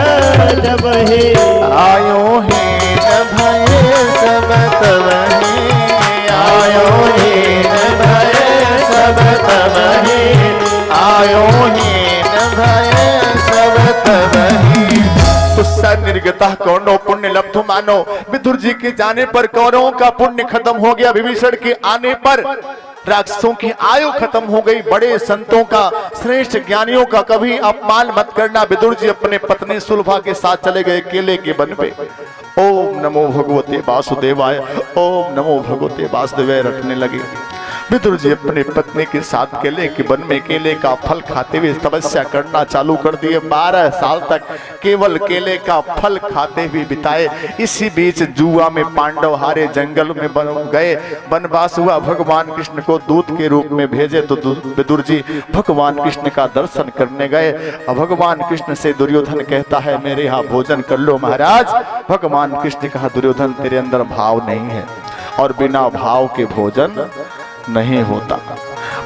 जब ही, आयो ही भय सब तब ही, आयो ही भय सब तब ही, आयो ही भय सब तब ही। निर्गतः कौरव पुण्य लब्धु मानो। विदुर जी के जाने पर कौरवों का पुण्य खत्म हो गया। विभीषण के आने पर राक्षसों की आयु खत्म हो गई। बड़े संतों का, श्रेष्ठ ज्ञानियों का कभी अपमान मत करना। विदुर जी अपने पत्नी सुलभा के साथ चले गए केले के वन पे। ओम नमो भगवते वासुदेवाय, ओम नमो भगवते वासुदेवाय रटने लगे। विदुर जी अपने पत्नी के साथ केले के वन में केले का फल खाते हुए तपस्या करना चालू कर दिए। 12 साल तक केवल केले का फल खाते हुए बिताए। इसी बीच जुआ में पांडव हारे, जंगल में गए, वनवास हुआ। भगवान कृष्ण को दूत के रूप में भेजे तो विदुर जी भगवान कृष्ण का दर्शन करने गए। भगवान कृष्ण से दुर्योधन कहता है मेरे यहाँ भोजन कर लो महाराज। भगवान कृष्ण कहा दुर्योधन तेरे अंदर भाव नहीं है और बिना भाव के भोजन नहीं होता,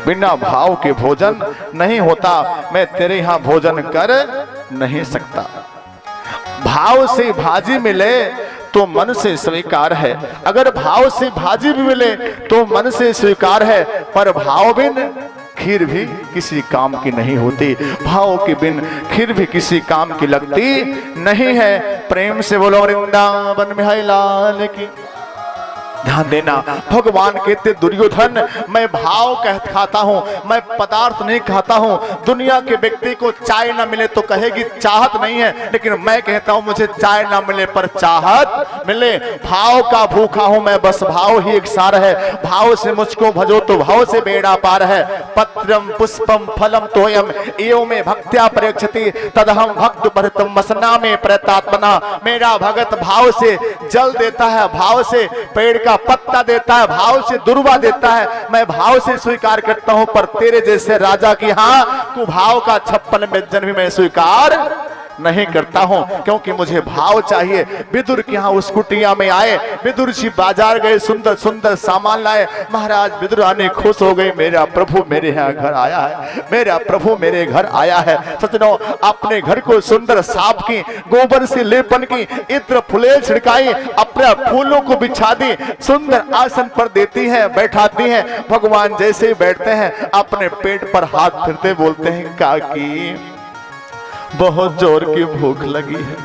बिना भाव के भोजन नहीं होता। मैं तेरे यहाँ भोजन कर नहीं सकता। भाव से भाजी मिले तो मन से स्वीकार है, अगर भाव से भाजी भी मिले तो मन से स्वीकार है, पर भाव बिन खीर भी किसी काम की नहीं होती। भाव के बिन खीर भी किसी काम की लगती नहीं है। प्रेम से बोलो वृंदावन बिहारी लाल की। ध्यान देना, भगवान कहते दुर्योधन मैं भाव खाता हूं, मैं पदार्थ नहीं खाता हूं। दुनिया के व्यक्ति को चाय ना मिले तो कहेगी चाहत नहीं है, लेकिन मैं कहता हूं मुझे चाय ना मिले पर चाहत मिले। भाव का भूखा हूं मैं, बस भाव ही एक सार है। भाव से मुझको भजो तो भाव से बेड़ा पार है। पत्रम पुष्पम फलम तोयम एवं में भक्त्या प्रयच्छति तदहम भक्त भरतम मसना में प्रतात्मना। मेरा भगत भाव से जल देता है, भाव से पेड़ का पत्ता देता है, भाव से दुर्वा देता है। मैं भाव से स्वीकार करता हूं, पर तेरे जैसे राजा की हाँ कुभाव का 56 व्यंजन भी मैं स्वीकार नहीं करता हूं, क्योंकि मुझे भाव चाहिए। विदुर के यहाँ उस कुटिया में आए। विदुर जी बाजार गए, सुंदर सुंदर सामान लाए। महाराज विदुर आने खुश हो गए, मेरा प्रभु मेरे यहाँ घर आया है, मेरा प्रभु मेरे घर आया है। सजनों, अपने घर को सुंदर साफ की, गोबर से लेपन की, इत्र फुले छिड़काई, अपने फूलों को बिछा दी, सुंदर आसन पर देती हैं, बैठाती हैं। भगवान जैसे बैठते हैं अपने पेट पर हाथ फिरते बोलते हैं काकी बहुत जोर की भूख लगी है,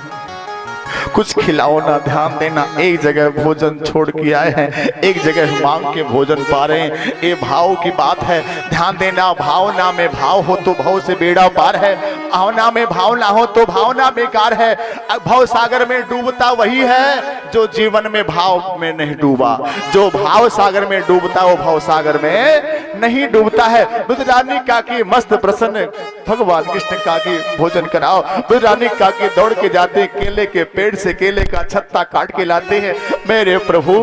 कुछ खिलाओ ना। ध्यान देना, एक जगह भोजन छोड़ के आए हैं, एक जगह मांग के भोजन पा रहे हैं। ये भाव की बात है। ध्यान देना, भावना में भाव हो तो भाव से बेड़ा पार है, भावना में भाव ना हो तो भावना बेकार है। भाव सागर में डूबता वही है जो जीवन में भाव में नहीं डूबा। जो भाव सागर में डूबता वो भाव सागर में नहीं डूबता है। रुद्रानी काकी मस्त प्रसन्न, भगवान कृष्ण काकी भोजन कराओ। रुद्रानी काकी दौड़ के जाते केले के पेड़ से केले का छत्ता काट के लाते हैं। मेरे प्रभु,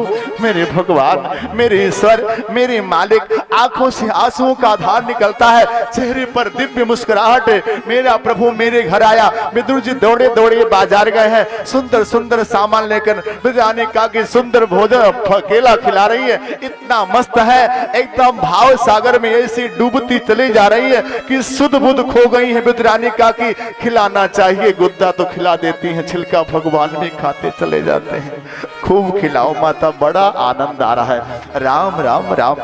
मेरे भगवान, मेरे ईश्वर, मेरे मालिक, आंखों से आंसुओं का धार निकलता है, चेहरे पर दिव्य मुस्कुराहट। मेरा प्रभु मेरे घर आया। विदुर जी दौड़े दौड़े बाजार गए हैं, सुंदर सुंदर सामान लेकर विद्रानी काकी सुंदर भोजन केला खिला रही है। इतना मस्त है, एकदम भाव सागर में ऐसी डूबती चली जा रही है कि सुध बुध खो गई है। विद्रानी काकी खिलाना चाहिए, गुद्दा तो खिला देती है, छिलका भगवान भी खाते चले जाते हैं। खूब खिलाओ माता, बड़ा आनंद आ रहा है। राम राम राम।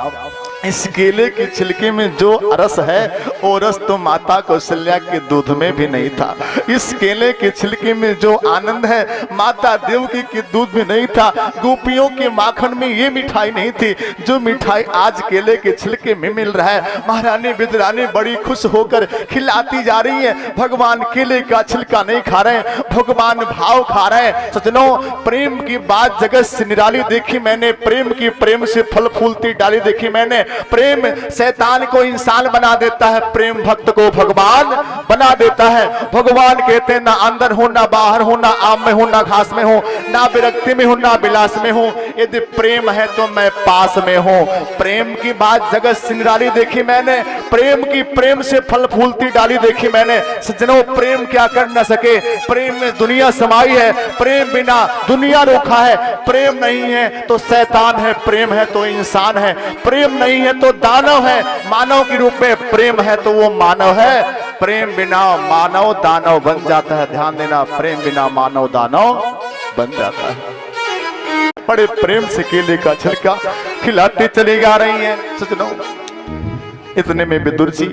इस केले के छिलके में जो रस है वो रस तो माता कौशल्या के दूध में भी नहीं था। इस केले के छिलके में जो आनंद है माता देवकी के दूध में नहीं था। गोपियों के माखन में ये मिठाई नहीं थी जो मिठाई आज केले के छिलके में मिल रहा है। महारानी विद्रानी बड़ी खुश होकर खिलाती जा रही है। भगवान केले का छिलका नहीं खा रहे, भगवान भाव खा रहे हैं। सजनों, प्रेम की बात जगत से निराली देखी मैंने, प्रेम की प्रेम से फल फूलती डाली देखी मैंने। प्रेम शैतान को इंसान बना देता है, प्रेम भक्त को भगवान बना देता है। भगवान कहते हैं ना अंदर हो ना बाहर हो, ना आम में हो ना घास में हो, ना विरक्ति में हो ना विलास में हो, यदि प्रेम है तो मैं पास में हूं। प्रेम की बात जगत से निराली देखी मैंने, प्रेम की प्रेम से फल फूलती डाली देखी मैंने। सज्जनों, प्रेम क्या कर न सके, प्रेम में दुनिया समाई है, प्रेम बिना दुनिया रोका है। प्रेम नहीं है तो शैतान है, प्रेम है तो इंसान है, प्रेम नहीं है तो दानव है, मानव के रूप में प्रेम है तो वो मानव है। प्रेम बिना मानव दानव बन जाता है। ध्यान देना, प्रेम बिना मानव दानव बन जाता है। बड़े प्रेम से केले का छिलका खिलाते चली जा रही हैं। सजनों, इतने में विदुर जी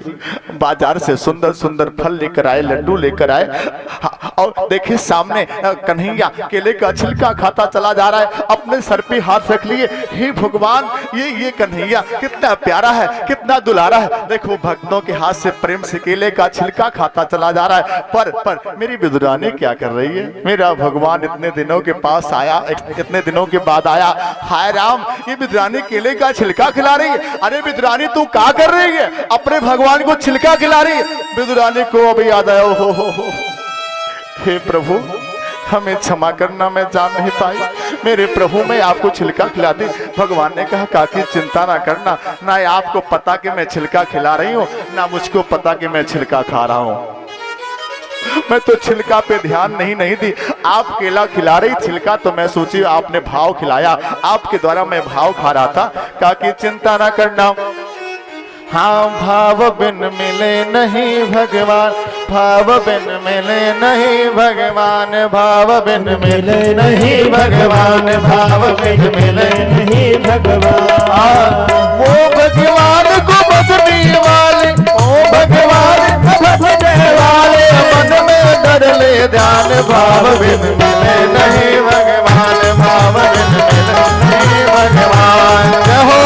बाजार से सुंदर सुंदर फल लेकर आए, लड्डू लेकर आए, और देखिए सामने कन्हैया केले का छिलका खाता चला जा रहा है। अपने सर पे हाथ रख लिए, हे भगवान, ये कन्हैया कितना प्यारा है, कितना दुलारा है। देखो भक्तों के हाथ से प्रेम से केले का छिलका खाता चला जा रहा है। पर मेरी विदुरानी क्या कर रही है? मेरा भगवान इतने दिनों के पास आया, इतने दिनों के बाद आया। हाय राम, ये विदुरानी केले का छिलका खिला रही है। अरे विदुरानी तू क्या कर रही है? अपने भगवान को छिलका खिला रही है। विदुरानी को अभी याद आया, हो हे प्रभु, हमें क्षमा करना, मैं जान नहीं पाई। मेरे प्रभु, मैं आपको छिलका खिला दी। भगवान ने कहा काकी चिंता ना करना, ना आपको पता कि मैं छिलका खिला रही हूँ, ना मुझको पता कि मैं छिलका खा रहा हूँ। मैं तो छिलका पे ध्यान नहीं दी। आप केला खिला रही, छिलका तो मैं सोची आपने भाव खिलाया, आपके द्वारा मैं भाव खा रहा था। काकी चिंता ना करना, हाँ भाव बिन मिले नहीं भगवान, भाव बिन मिले नहीं भगवान, भाव बिन मिले नहीं भगवान, भाव बिन मिले नहीं भगवान। वो भगवान को बसने वाले, ओ भगवान को बसने वाले, मन में डर ले ध्यान, भाव बिन मिले नहीं भगवान, भाव बिन मिले नहीं भगवान। जय हो।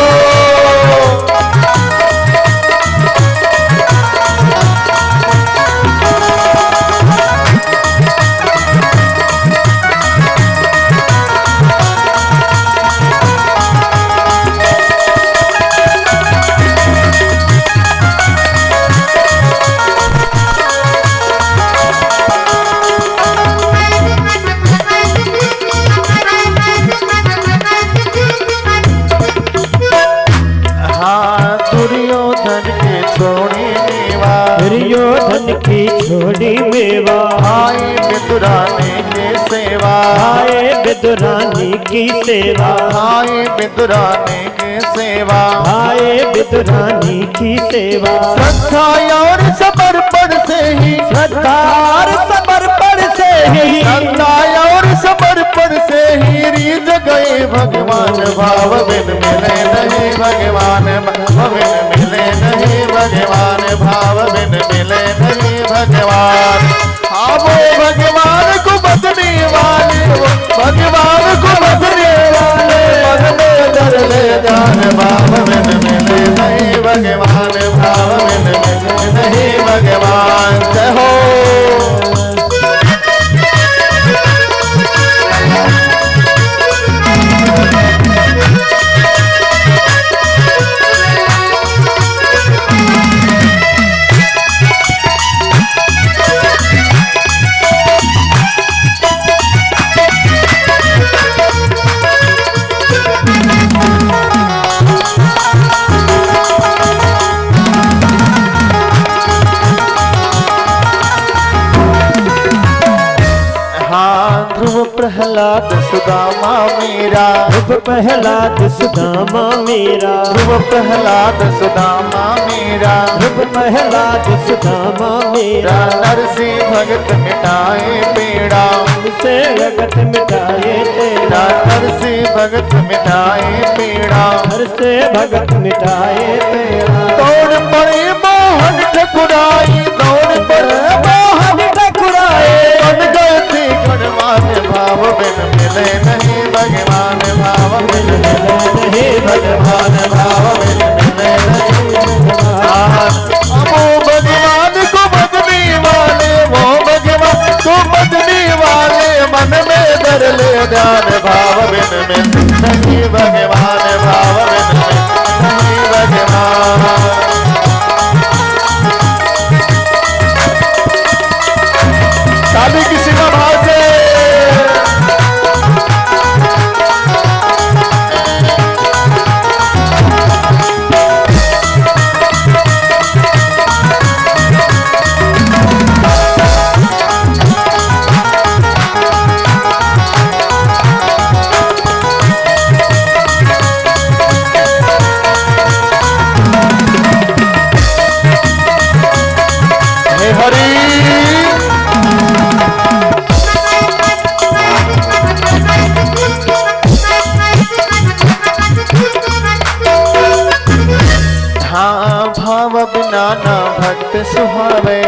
दुर्योधन की छोड़ी मेवा, आए विदुरानी की सेवा, आए विदुरानी की सेवा, आए विदुरानी की सेवा, आए विदुरानी की सेवा। श्रद्धा और समर्पण से ही, श्रद्धा और समर्पण से ही, श्रद्धा और समर्पण से ही रीझ गए भगवान, भाव बिन मिले नहीं भगवान, भाव बिन मिले नहीं भगवान, भाव बिन मिले नहीं भगवान। हाँ वो भगवान को बसने वाले, भगवान को बसने वाले, मन में डर ले जान, भाव बिन मिले नहीं भगवान, भाव बिन मिले नहीं भगवान। जय हो। प्रहलाद सुदामा मेरा, ध्रुव प्रहलाद सुदामा मेरा, ध्रुव प्रहलाद सुदामा मेरा, ध्रुव प्रहलाद सुदामा मेरा, नर से भगत मिटाए पीड़ा, से जगत मिटाए तेरा, नर से भगत मिटाए पीड़ा, हर से भगत मिटाए तेरा। दौड़ पड़े मोहन ठकुराई, दौड़ पड़े मोहन ठकुराई, बन गए थे गणवान भाव बिन मिले नहीं भगवान, भाव बिन मिले नहीं भगवान, भाव बिन मिले नहीं भगवान। वो भगवान को बदनी वाले, वो भगवान को बदनी वाले, मन में धर ले ध्यान, भाव बिन मिले नहीं भगवान, भाव बिन मिले नहीं भगवान। शादी किसी का भाव से सुहावे,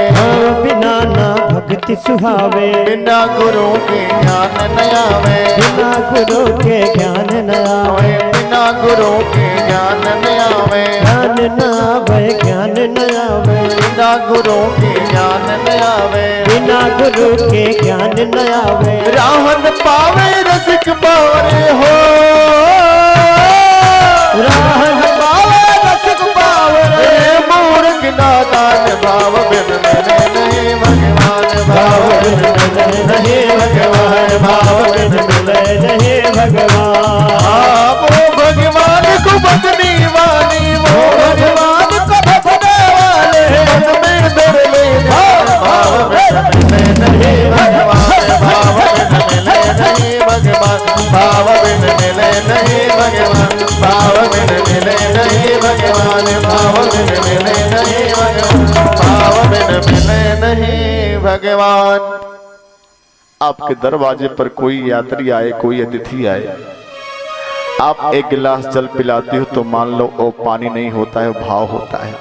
बिना ना भक्ति सुहावे, बिना गुरु के ज्ञान न आवे, बिना गुरु के ज्ञान न आवे, बिना गुरु के ज्ञान न आवे, ज्ञान न आवे, ज्ञान न आवे, बिना गुरु के ज्ञान न आवे, बिना गुरु के ज्ञान न आवे। राहन पावे रसिक पावे हो, राहन पावे रसिक पावे, मूर्ख नादान भाव बिन मिले नहीं भगवान, भाव बिन मिले नहीं भगवान, भाव बिन मिले नहीं भगवान। वो भगवान को बदनी वाली, वो भगवान को बदने वाले, मन में धर ले ध्यान, भाव बिन मिले नहीं भगवान, भाव बिन मिले नहीं भगवान, भाव बिन मिले नहीं भगवान, भाव बिन मिले नहीं भगवान, भाव बिन मिले नहीं भगवान, भाव बिन मिले नहीं भगवान। आपके दरवाजे पर कोई यात्री आए, कोई अतिथि आए, आप एक गिलास जल पिलाते हो तो मान लो वो पानी नहीं होता है, भाव होता है।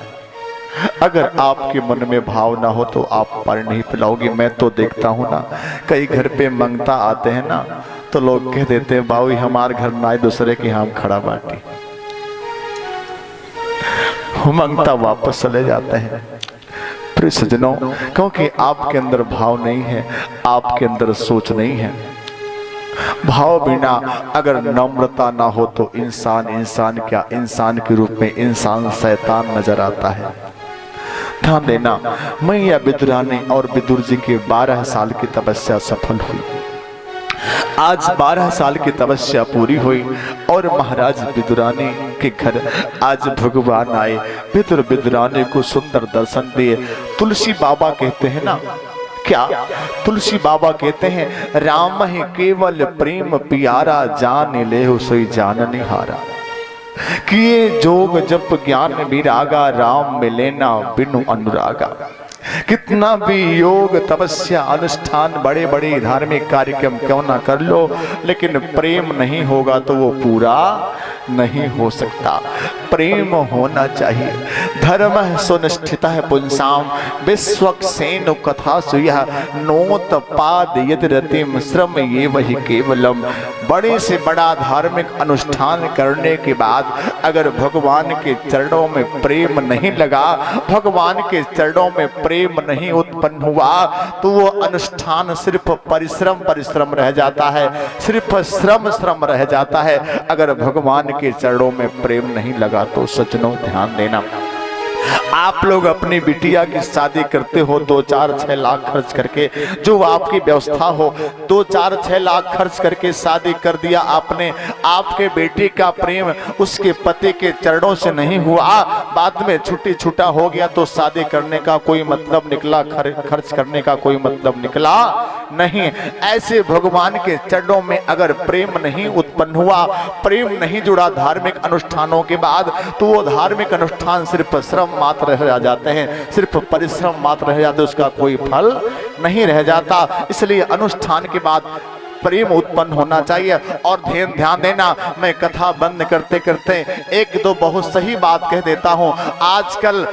अगर आपके मन में भाव ना हो तो आप पानी नहीं पिलाओगे। मैं तो देखता हूं ना, कई घर पे मंगता आते हैं ना, तो लोग कह देते हैं बाबू हमारे घर ना आए, दूसरे के यहाँ खड़ा बाटी, मंगता वापस चले जाते हैं। प्रिय सज्जनों, क्योंकि आपके अंदर भाव नहीं है, आपके अंदर सोच नहीं है। भाव बिना अगर नम्रता ना हो तो इंसान इंसान क्या, इंसान के रूप में इंसान शैतान नजर आता है। ध्यान देना, मैया विदुरानी और विदुर जी की 12 साल की तपस्या सफल हुई। आज 12 साल की तपस्या पूरी हुई और महाराज विदुरानी के घर आज भगवान आए। विदुर विदुरानी को सुंदर दर्शन दिए। तुलसी बाबा कहते हैं ना, क्या तुलसी बाबा कहते हैं, राम है केवल प्रेम प्यारा, जान ले हो सोई जान निहारा। कि ये जोग जप ज्ञान विरागा, राम मिले ना बिनु अनुरागा। कितना भी योग तपस्या अनुष्ठान बड़े बड़े धार्मिक कार्यक्रम क्यों ना कर लो, लेकिन प्रेम नहीं होगा तो वो पूरा नहीं हो सकता। प्रेम होना चाहिए। धर्म सुनिष्ठिता है पुंसाम, विश्वक्सेन कथा सुया, नोत पाद यद रतिम श्रम ये वही केवलम। बड़े से बड़ा धार्मिक अनुष्ठान करने के बाद अगर भगवान के चरणों में प्रेम नहीं लगा, भगवान के चरणों में प्रेम नहीं उत्पन्न हुआ, तो वो अनुष्ठान सिर्फ परिश्रम रह जाता है, सिर्फ श्रम रह जाता है। अगर भगवान के चरणों में प्रेम नहीं लगा तो सज्जनों ध्यान देना, आप लोग अपनी बिटिया की शादी करते हो 2-4-6 लाख खर्च करके, जो आपकी व्यवस्था हो 2-4-6 लाख खर्च करके शादी कर दिया आपने। आपके बेटी का प्रेम उसके पति के चरणों से नहीं हुआ, बाद में छुट्टी छूटा हो गया, तो शादी करने का कोई मतलब निकला, खर्च करने का कोई मतलब निकला नहीं। ऐसे भगवान के चरणों में अगर प्रेम नहीं उत्पन्न हुआ, प्रेम नहीं जुड़ा धार्मिक अनुष्ठानों के बाद, तो वो धार्मिक अनुष्ठान सिर्फ श्रम मात्र रह जाते हैं, सिर्फ परिश्रम मात्र रह जाते, उसका कोई फल नहीं रह जाता। इसलिए अनुष्ठान के बाद प्रेम उत्पन्न होना चाहिए। और ध्यान देना, मैं कथा बंद करते करते एक दो बहुत सही बात कह देता हूँ। आजकल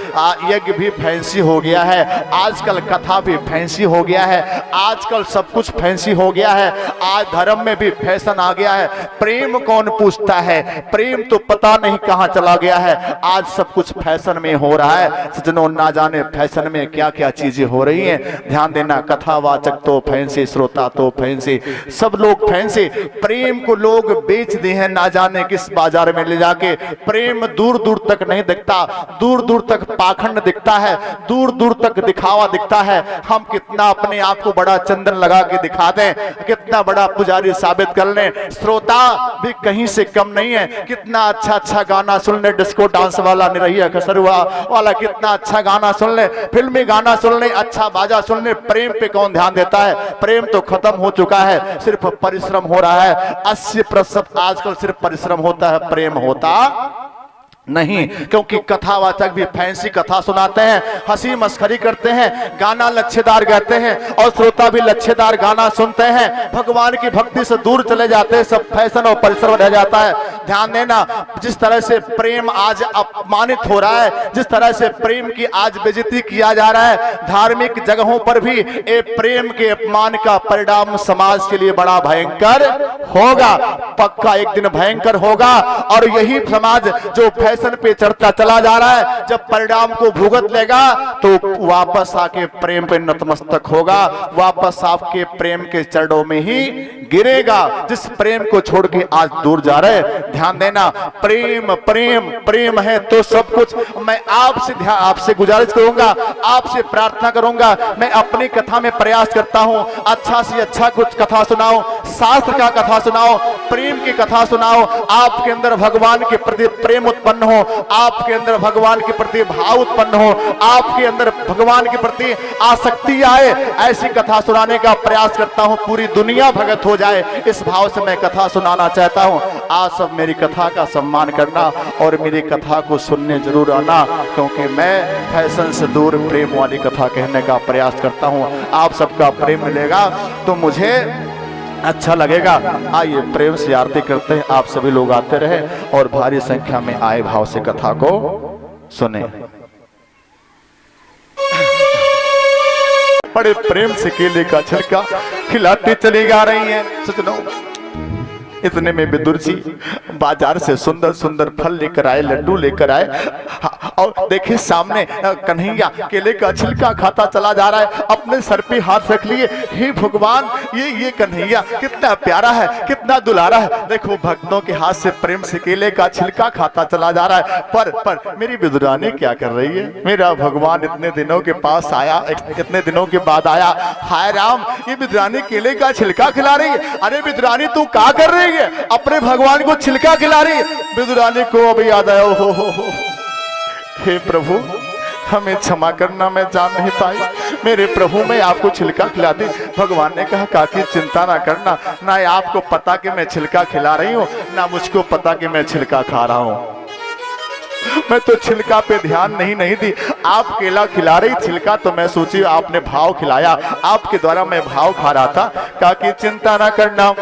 यज्ञ भी फैंसी हो गया है, आजकल कथा भी फैंसी हो गया है, आजकल सब कुछ फैंसी हो गया है, आज धर्म में भी फैशन आ गया है। प्रेम कौन पूछता है, प्रेम तो पता नहीं कहाँ चला गया है। आज सब कुछ फैशन में हो रहा है सजनों, ना जाने फैशन में क्या क्या चीजें हो रही हैं। ध्यान देना, कथावाचक तो फैंसी, श्रोता तो फैंसी, सब लोग फैंसी। प्रेम को लोग बेच दे हैं ना जाने किस बाजार में ले जाके। प्रेम दूर दूर तक नहीं दिखता, दूर दूर तक पाखंड दिखता है, दूर दूर तक दिखावा दिखता है। हम कितना अपने आप को बड़ा चंदन लगा के दिखा दें, कितना बड़ा पुजारी साबित कर लें, श्रोता भी कहीं से कम नहीं है। कितना अच्छा अच्छा गाना सुन ले, डिस्को डांस वाला, निरहिया खसरुआ वाला, कितना अच्छा गाना सुन ले, फिल्मी गाना सुन ले, अच्छा बाजा सुन ले। प्रेम पे कौन ध्यान देता है? प्रेम तो खत्म हो चुका है, सिर्फ परिश्रम हो रहा है। 80% आजकल सिर्फ परिश्रम होता है, प्रेम होता नहीं। क्योंकि कथावाचक भी फैंसी कथा सुनाते हैं, हंसी मस्खरी करते हैं, गाना लच्छेदार गाते हैं, और श्रोता भी लच्छेदार गाना सुनते हैं। भगवान की भक्ति से दूर चले जाते हैं, सब फैशन और परिश्रम रह जाता है। ध्यान देना, जिस तरह से प्रेम आज अपमानित हो रहा है, जिस तरह से प्रेम की आज बेइज्जती किया जा रहा है, धार्मिक जगहों पर भी ये प्रेम के अपमान का परिणाम समाज के लिए बड़ा भयंकर होगा, पक्का एक दिन भयंकर होगा। और यही समाज जो फैशन पे चढ़ता चला जा रहा है, जब परिणाम को भुगत लेगा तो वापस आके प्रेम पे नतमस्तक होगा, वापस आपके प्रेम के चरणों में ही गिरेगा, जिस प्रेम को छोड़ के आज दूर जा रहे। ध्यान देना, प्रेम प्रेम प्रेम है तो सब कुछ। मैं आपसे गुजारिश करूंगा, आपसे प्रार्थना करूंगा, मैं अपनी कथा में प्रयास करता हूं अच्छा से अच्छा कुछ कथा सुनाओ, शास्त्र का कथा सुनाओ, प्रेम की कथा सुनाओ। आपके अंदर भगवान के प्रति प्रेम उत्पन्न हो, आपके अंदर भगवान के प्रति भाव उत्पन्न हो, आपके अंदर भगवान के प्रति आसक्ति आए, ऐसी कथा सुनाने का प्रयास करता हूं, पूरी दुनिया भगत हो जाए, इस भाव से मैं कथा सुनाना चाहता हूं। आप सब मेरी कथा का सम्मान करना और मेरी कथा को सुनने जरूर आना, क्योंकि मैं फैशन से दूर प्रेम वाली कथा कहने का प्रयास करता हूं। आप सबका प्रेम मिलेगा तो मुझे अच्छा लगेगा। आइए प्रेम से आरती करते हैं, आप सभी लोग आते रहे और भारी संख्या में आए भाव से कथा को सुने। बड़े प्रेम से केले का छिलका खिलाती चली जा रही हैं सजनों। इतने में विदुर जी बाजार से सुंदर सुंदर फल लेकर आए, लड्डू लेकर आए, और देखिए सामने कन्हैया केले का छिलका खाता चला जा रहा है, अपने सर पे हाथ रख लिए। हे भगवान, ये कन्हैया कितना प्यारा है, कितना दुलारा है। देखो भक्तों के हाथ से प्रेम से केले का छिलका खाता चला जा रहा है। पर मेरी विदुरानी क्या कर रही है? मेरा भगवान इतने दिनों के पास आया, इतने दिनों के बाद आया, हाय राम, ये विदुरानी केले का छिलका खिला रही है। अरे विदुरानी तू क्या कर रही है? अपने भगवान को छिलका खिला रही है। विदुरानी को अभी याद आया, हो हे प्रभु हमें क्षमा करना, मैं जान नहीं पाई, मेरे प्रभु मैं आपको छिलका खिलाती। भगवान ने कहा काकी चिंता ना करना, ना आपको पता कि मैं छिलका खिला रही हूँ, ना मुझको पता कि मैं छिलका खा रहा हूँ। मैं तो छिलका पे ध्यान नहीं दी, आप केला खिला रही, छिलका तो मैं सोची आपने भाव खिलाया, आपके द्वारा मैं भाव खा रहा था। काकी चिंता ना करना,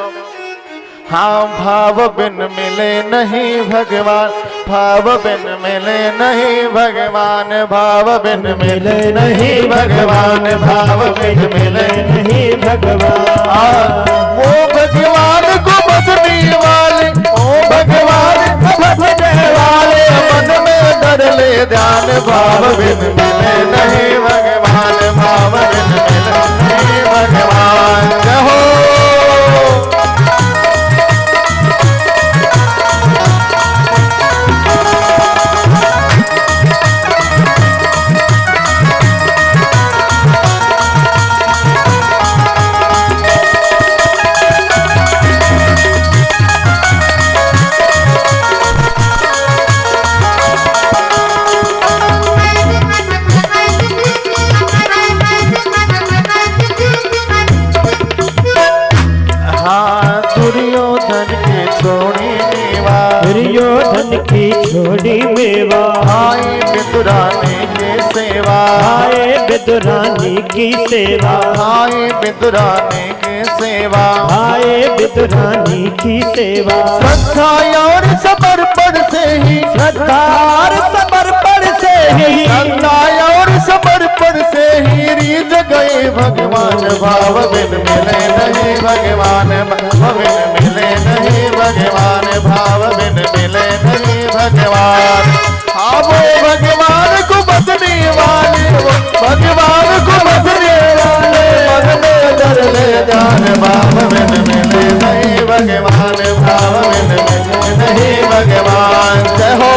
हाँ भाव बिन मिले नहीं भगवान, भाव बिन मिले नहीं भगवान, भाव बिन मिले नहीं भगवान, भाव बिन मिले नहीं भगवान। वो भगवान को बसने वाले, ओ भगवान को बसने वाले, मन में धर ले ध्यान, भाव बिन मिले नहीं भगवान, भाव बिन मिले नहीं भगवान। कहो मोहनी मेवा। आए बिदुरानी की सेवा, आए बिदुरानी की सेवा। आए बिदुरानी की सेवा, आए बिदुरानी की सेवा। श्रद्धा और समर्पण से ही, श्रद्धा और समर्पण से ही, श्रद्धा और समर्पण से ही रीझ गए भगवान। भाव बिन मिले नहीं भगवान, भाव बिन मिले नहीं भगवान, भाव बिन मिले नहीं भगवान। हाँ वो भगवान को बदने वाले, वो भगवान को बदने वाले, मन में डर ले जान। भाव बिन मिले नहीं भगवान, भाव बिन मिले नहीं भगवान। जय हो।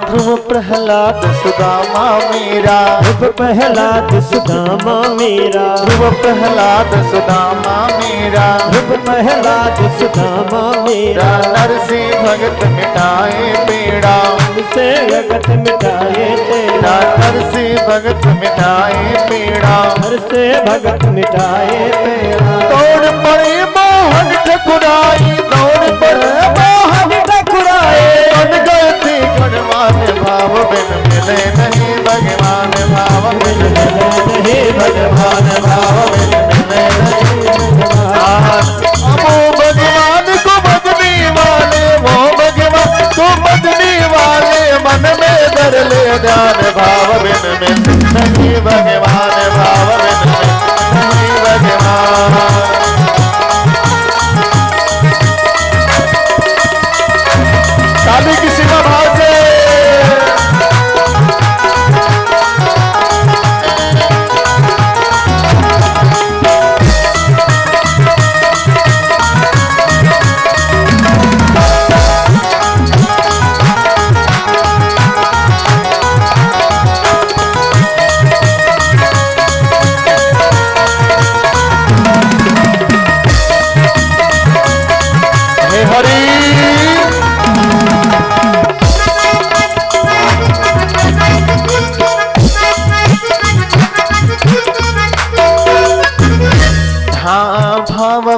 ध्रुव प्रहलाद सुदामा मेरा, ध्रुव प्रहलाद सुदामा मेरा। ध्रुव प्रहलाद सुदामा मेरा, ध्रुव प्रहलाद सुदामा मेरा। नरसी भगत मिटाए पीड़ा, से जगत मिटाए तेरा। नरसी भगत मिटाए पीड़ा, हर से भगत मिटाए तेरा। तोड़ पड़े मोहन ठकुराई, तोड़ पड़े मोहन ठकुराए। बन गए थे गणवान। भाव बिन मिले नहीं भगवान, भाव बिन मिले नहीं भगवान, भाव बिन मिले नहीं भगवान। वो भगवान को बदने वाले, वो भगवान को बदने वाले, मन में डर ले जान। भाव बिन मिले नहीं भगवान, भाव बिन मिले नहीं भगवान। शादी की सीमा भाव से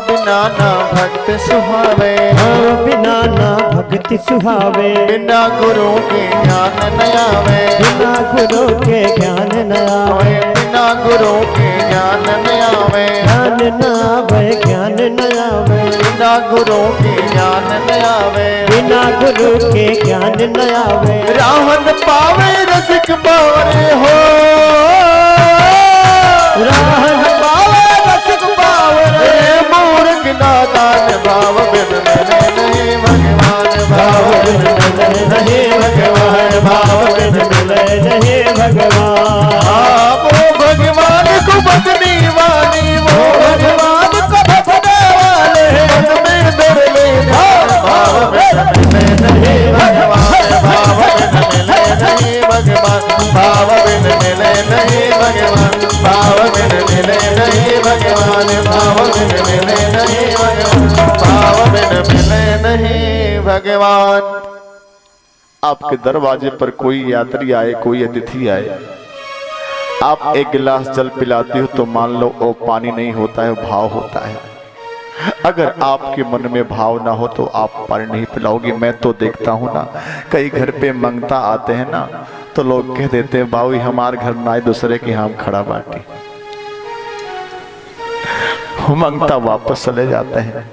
बिना ना भक्त सुहावे, बिना ना भक्ति सुहावे। बिना गुरु के ज्ञान न आवे, बिना गुरु के ज्ञान न आवे। बिना गुरु के ज्ञान न आवे, ज्ञान न आवे, ज्ञान न आवे। बिना गुरु के ज्ञान न आवे, बिना गुरु के ज्ञान न आवे। राहन पावे रसिक बावरे हो, राहन पावे रसिक बावरे। मूर्ख नादान भाव बिन मिले नहीं भगवान, भाव बिन मिले नहीं भगवान, भाव बिन मिले नहीं भगवान। वो भगवान को बदने वाली, वो भगवान को बदने वाले, मन में डर ले जान। भाव बिन मिले नहीं भगवान, भाव बिन मिले नहीं भगवान, भाव बिन मिले नहीं भगवान, भाव बिन मिले नहीं भगवान, भाव बिन मिले नहीं भगवान, भाव बिन मिले नहीं भगवान। आपके दरवाजे पर कोई यात्री आए, कोई अतिथि आए, आप एक गिलास जल पिलाते हो तो मान लो वो पानी नहीं होता है, भाव होता है। अगर आपके मन में भाव ना हो तो आप पानी नहीं पिलाओगे। मैं तो देखता हूं ना, कई घर पे मंगता आते हैं ना तो लोग कह देते हैं बाबू हमारे घर ना आए, दूसरे के हम खड़ा बाटी, मंगता वापस चले जाते हैं।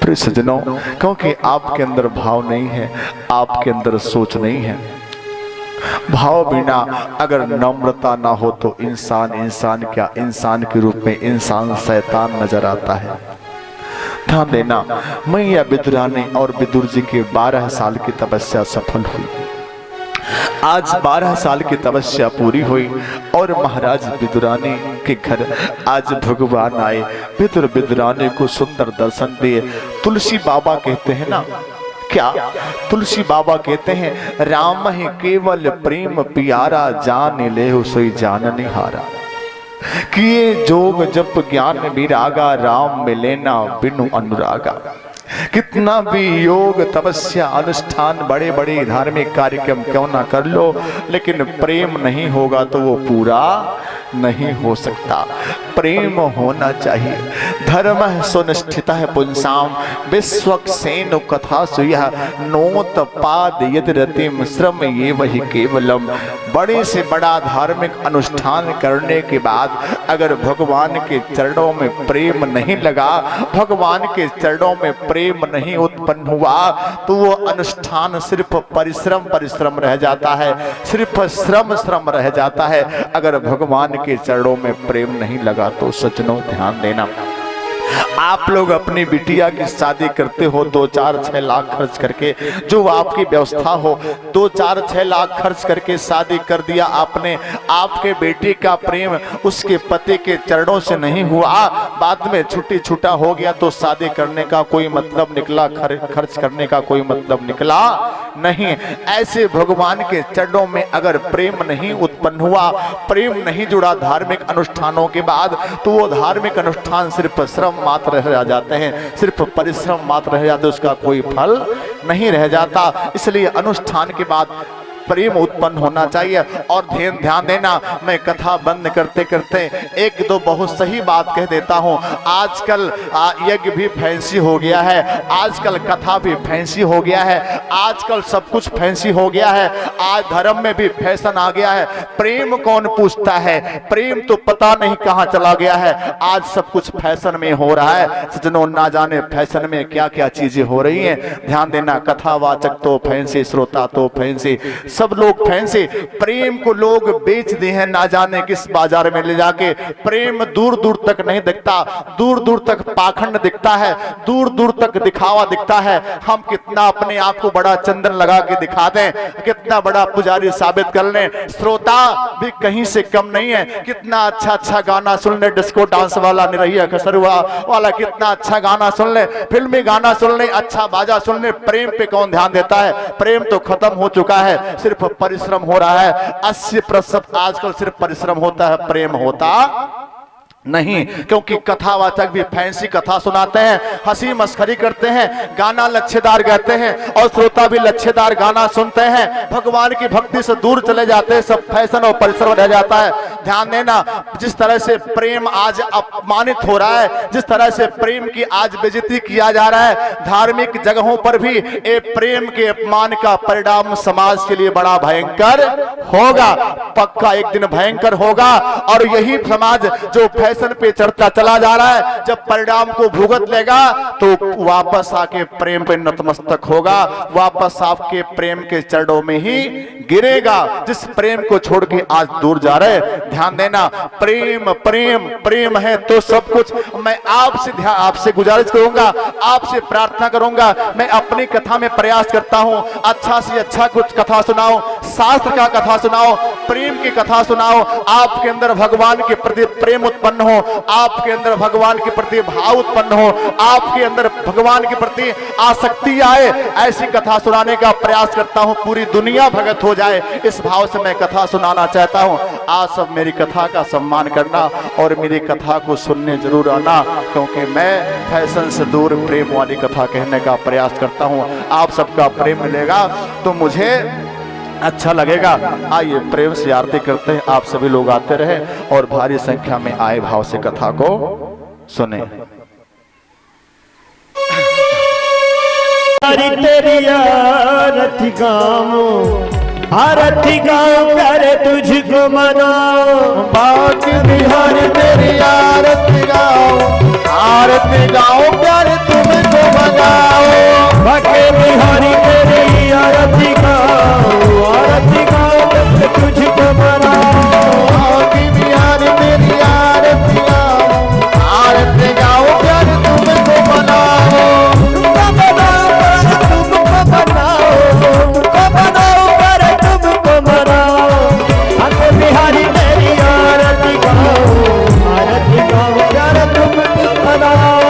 प्रिय सज्जनों, क्योंकि आपके अंदर भाव नहीं है, आपके अंदर सोच नहीं है। भाव बिना अगर नम्रता ना हो तो इंसान क्या, इंसान के रूप में इंसान शैतान नजर आता है। ध्यान देना, मैया विदुरानी और विदुर जी के 12 साल की तपस्या सफल हुई। आज 12 साल की तपस्या पूरी हुई और महाराज विदुरानी के घर आज भगवान आए। विदुरानी को सुंदर दर्शन दिए। तुलसी बाबा कहते हैं ना, क्या तुलसी बाबा कहते हैं, राम ही केवल प्रेम प्यारा, जान ले सोई जान निहारा। कि ये जोग जप ज्ञान विरागा, राम मिले ना बिनु अनुरागा। कितना भी योग तपस्या अनुष्ठान बड़े बड़े धार्मिक कार्यक्रम क्यों ना कर लो, लेकिन प्रेम नहीं होगा तो वो पूरा नहीं हो सकता। प्रेम होना चाहिए। धर्म सुनिष्ठित है पुंसाम, विश्वक्सेन कथा सुयः, नोत पाद यद रतिम श्रम ये वही केवलम। बड़े से बड़ा धार्मिक अनुष्ठान करने के बाद अगर भगवान के चरणों में प्रेम नहीं लगा, भगवान के चरणों में प्रेम नहीं उत्पन्न हुआ, तो वो अनुष्ठान सिर्फ परिश्रम रह जाता है, सिर्फ श्रम रह जाता है। अगर भगवान के चरणों में प्रेम नहीं लगा तो सज्जनों ध्यान देना, आप लोग अपनी बिटिया की शादी करते हो 2-4-6 लाख खर्च करके, जो आपकी व्यवस्था हो, 2-4-6 लाख खर्च करके शादी कर दिया आपने। आपके बेटे का प्रेम उसके पति के चरणों से नहीं हुआ, बाद में छुट्टा हो गया, तो शादी करने का कोई मतलब निकला, खर्च करने का कोई मतलब निकला नहीं। ऐसे भगवान के चरणों में अगर प्रेम नहीं उत्पन्न हुआ, प्रेम नहीं जुड़ा धार्मिक अनुष्ठानों के बाद, तो वो धार्मिक अनुष्ठान सिर्फ श्रम मात्र रह जाते हैं, सिर्फ परिश्रम मात्र रह जाते, उसका कोई फल नहीं रह जाता। इसलिए अनुष्ठान के बाद प्रेम उत्पन्न होना चाहिए। और ध्यान देना, मैं कथा बंद करते करते एक दो बहुत सही बात कह देता हूँ। आजकल यज्ञ भी फैंसी हो गया है, आजकल कथा भी फैंसी हो गया है, आजकल सब कुछ फैंसी हो गया है। आज धर्म में भी फैशन आ गया है। प्रेम कौन पूछता है? प्रेम तो पता नहीं कहाँ चला गया है। आज सब कुछ फैशन में हो रहा है। सज्जनों, ना जाने फैशन में क्या क्या चीजें हो रही हैं। ध्यान देना, कथावाचक तो फैंसी, श्रोता तो फैंसी, सब लोग फैंसी। प्रेम को लोग बेच दे हैं ना जाने किस बाजार में ले जाके। प्रेम दूर दूर तक नहीं दिखता, दूर दूर तक पाखंड दिखता है, दूर दूर तक दिखावा दिखता है। हम कितना अपने आप को बड़ा चंदन लगा के दिखा दें, कितना बड़ा पुजारी साबित कर लें, श्रोता भी कहीं से कम नहीं है। कितना अच्छा गाना सुन ले, डिस्को डांस वाला, निरहिया खसरुआ वाला, कितना अच्छा गाना सुन ले, फिल्मी गाना सुन ले, अच्छा बाजा सुन ले। प्रेम पे कौन ध्यान देता है? प्रेम तो खत्म हो चुका है, सिर्फ परिश्रम हो रहा है। 80% आजकल सिर्फ परिश्रम होता है, प्रेम होता नहीं। क्योंकि कथावाचक भी फैंसी कथा सुनाते हैं, हंसी मस्खरी करते हैं, गाना लच्छेदार गाते हैं, और श्रोता भी लच्छेदार गाना सुनते हैं। भगवान की भक्ति से दूर चले जाते हैं, सब फैशन और परिश्रम रह जाता है। ध्यान देना, जिस तरह से प्रेम आज अपमानित हो रहा है, जिस तरह से प्रेम की आज बेइज्जती किया जा रहा है, धार्मिक जगहों पर भी ये प्रेम के अपमान का परिणाम समाज के लिए बड़ा भयंकर होगा, पक्का एक दिन भयंकर होगा। और यही समाज जो फैशन पे चढ़ता चला जा रहा है, जब परिणाम को भुगत लेगा तो वापस आके प्रेम पे नतमस्तक होगा, वापस आपके प्रेम के चरणों में ही गिरेगा, जिस प्रेम को छोड़ के आज दूर जा रहे। ध्यान देना, प्रेम प्रेम प्रेम है तो सब कुछ। मैं आपसे गुजारिश करूंगा, आपसे प्रार्थना करूंगा, मैं अपनी कथा में प्रयास करता हूं, अच्छा से अच्छा कुछ कथा सुनाओ, शास्त्र का कथा सुनाओ, प्रेम की कथा सुनाओ। आपके अंदर भगवान के प्रति प्रेम उत्पन्न हो, आपके अंदर भगवान के प्रति भाव उत्पन्न हो, आपके अंदर भगवान के प्रति आसक्ति आए, ऐसी कथा सुनाने का प्रयास करता हूं, पूरी दुनिया भगत हो जाए, इस भाव से मैं कथा सुनाना चाहता हूं। आप सब मेरी कथा का सम्मान करना और मेरी कथा को सुनने जरूर आना, क्योंकि मैं फैशन से दूर प्रेम वाली कथा कहने का प्रयास करता हूं। आप सबका प्रेम मिलेगा तो मुझे अच्छा लगेगा। आइए प्रेम से आरती करते हैं, आप सभी लोग आते रहे और भारी संख्या में आए भाव से कथा को सुने। तेरी आरती गाऊं, आरती गाऊं कर तुझको मनाओ, बाकी बिहारी तेरी आरती गाऊं कर तुमको मनाओ, बाकी बिहारी तेरी आरती गाऊं, आरती गाऊं कर तुझको मनाओ, बाकी बिहारी तेरी आरती गाऊं कर तुमको मनाओ, तुमको बनाओ कर तुमको मनाओ, बाकी बिहारी तेरी आरती गाऊं, आरती गाऊं कर तुमको मनाओ।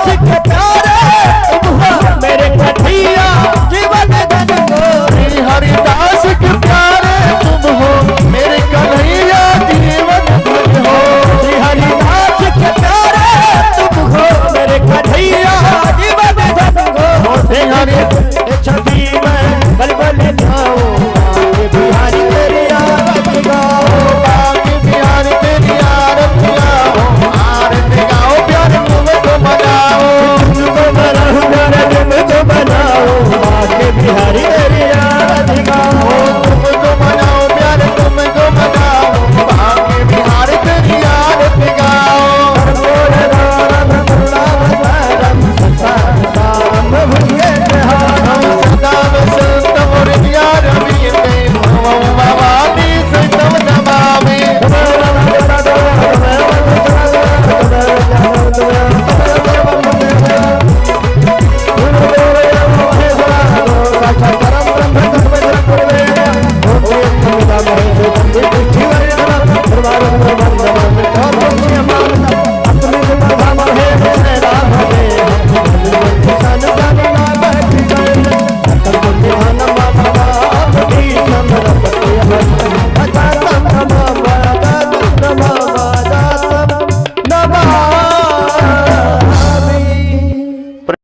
दास के प्यार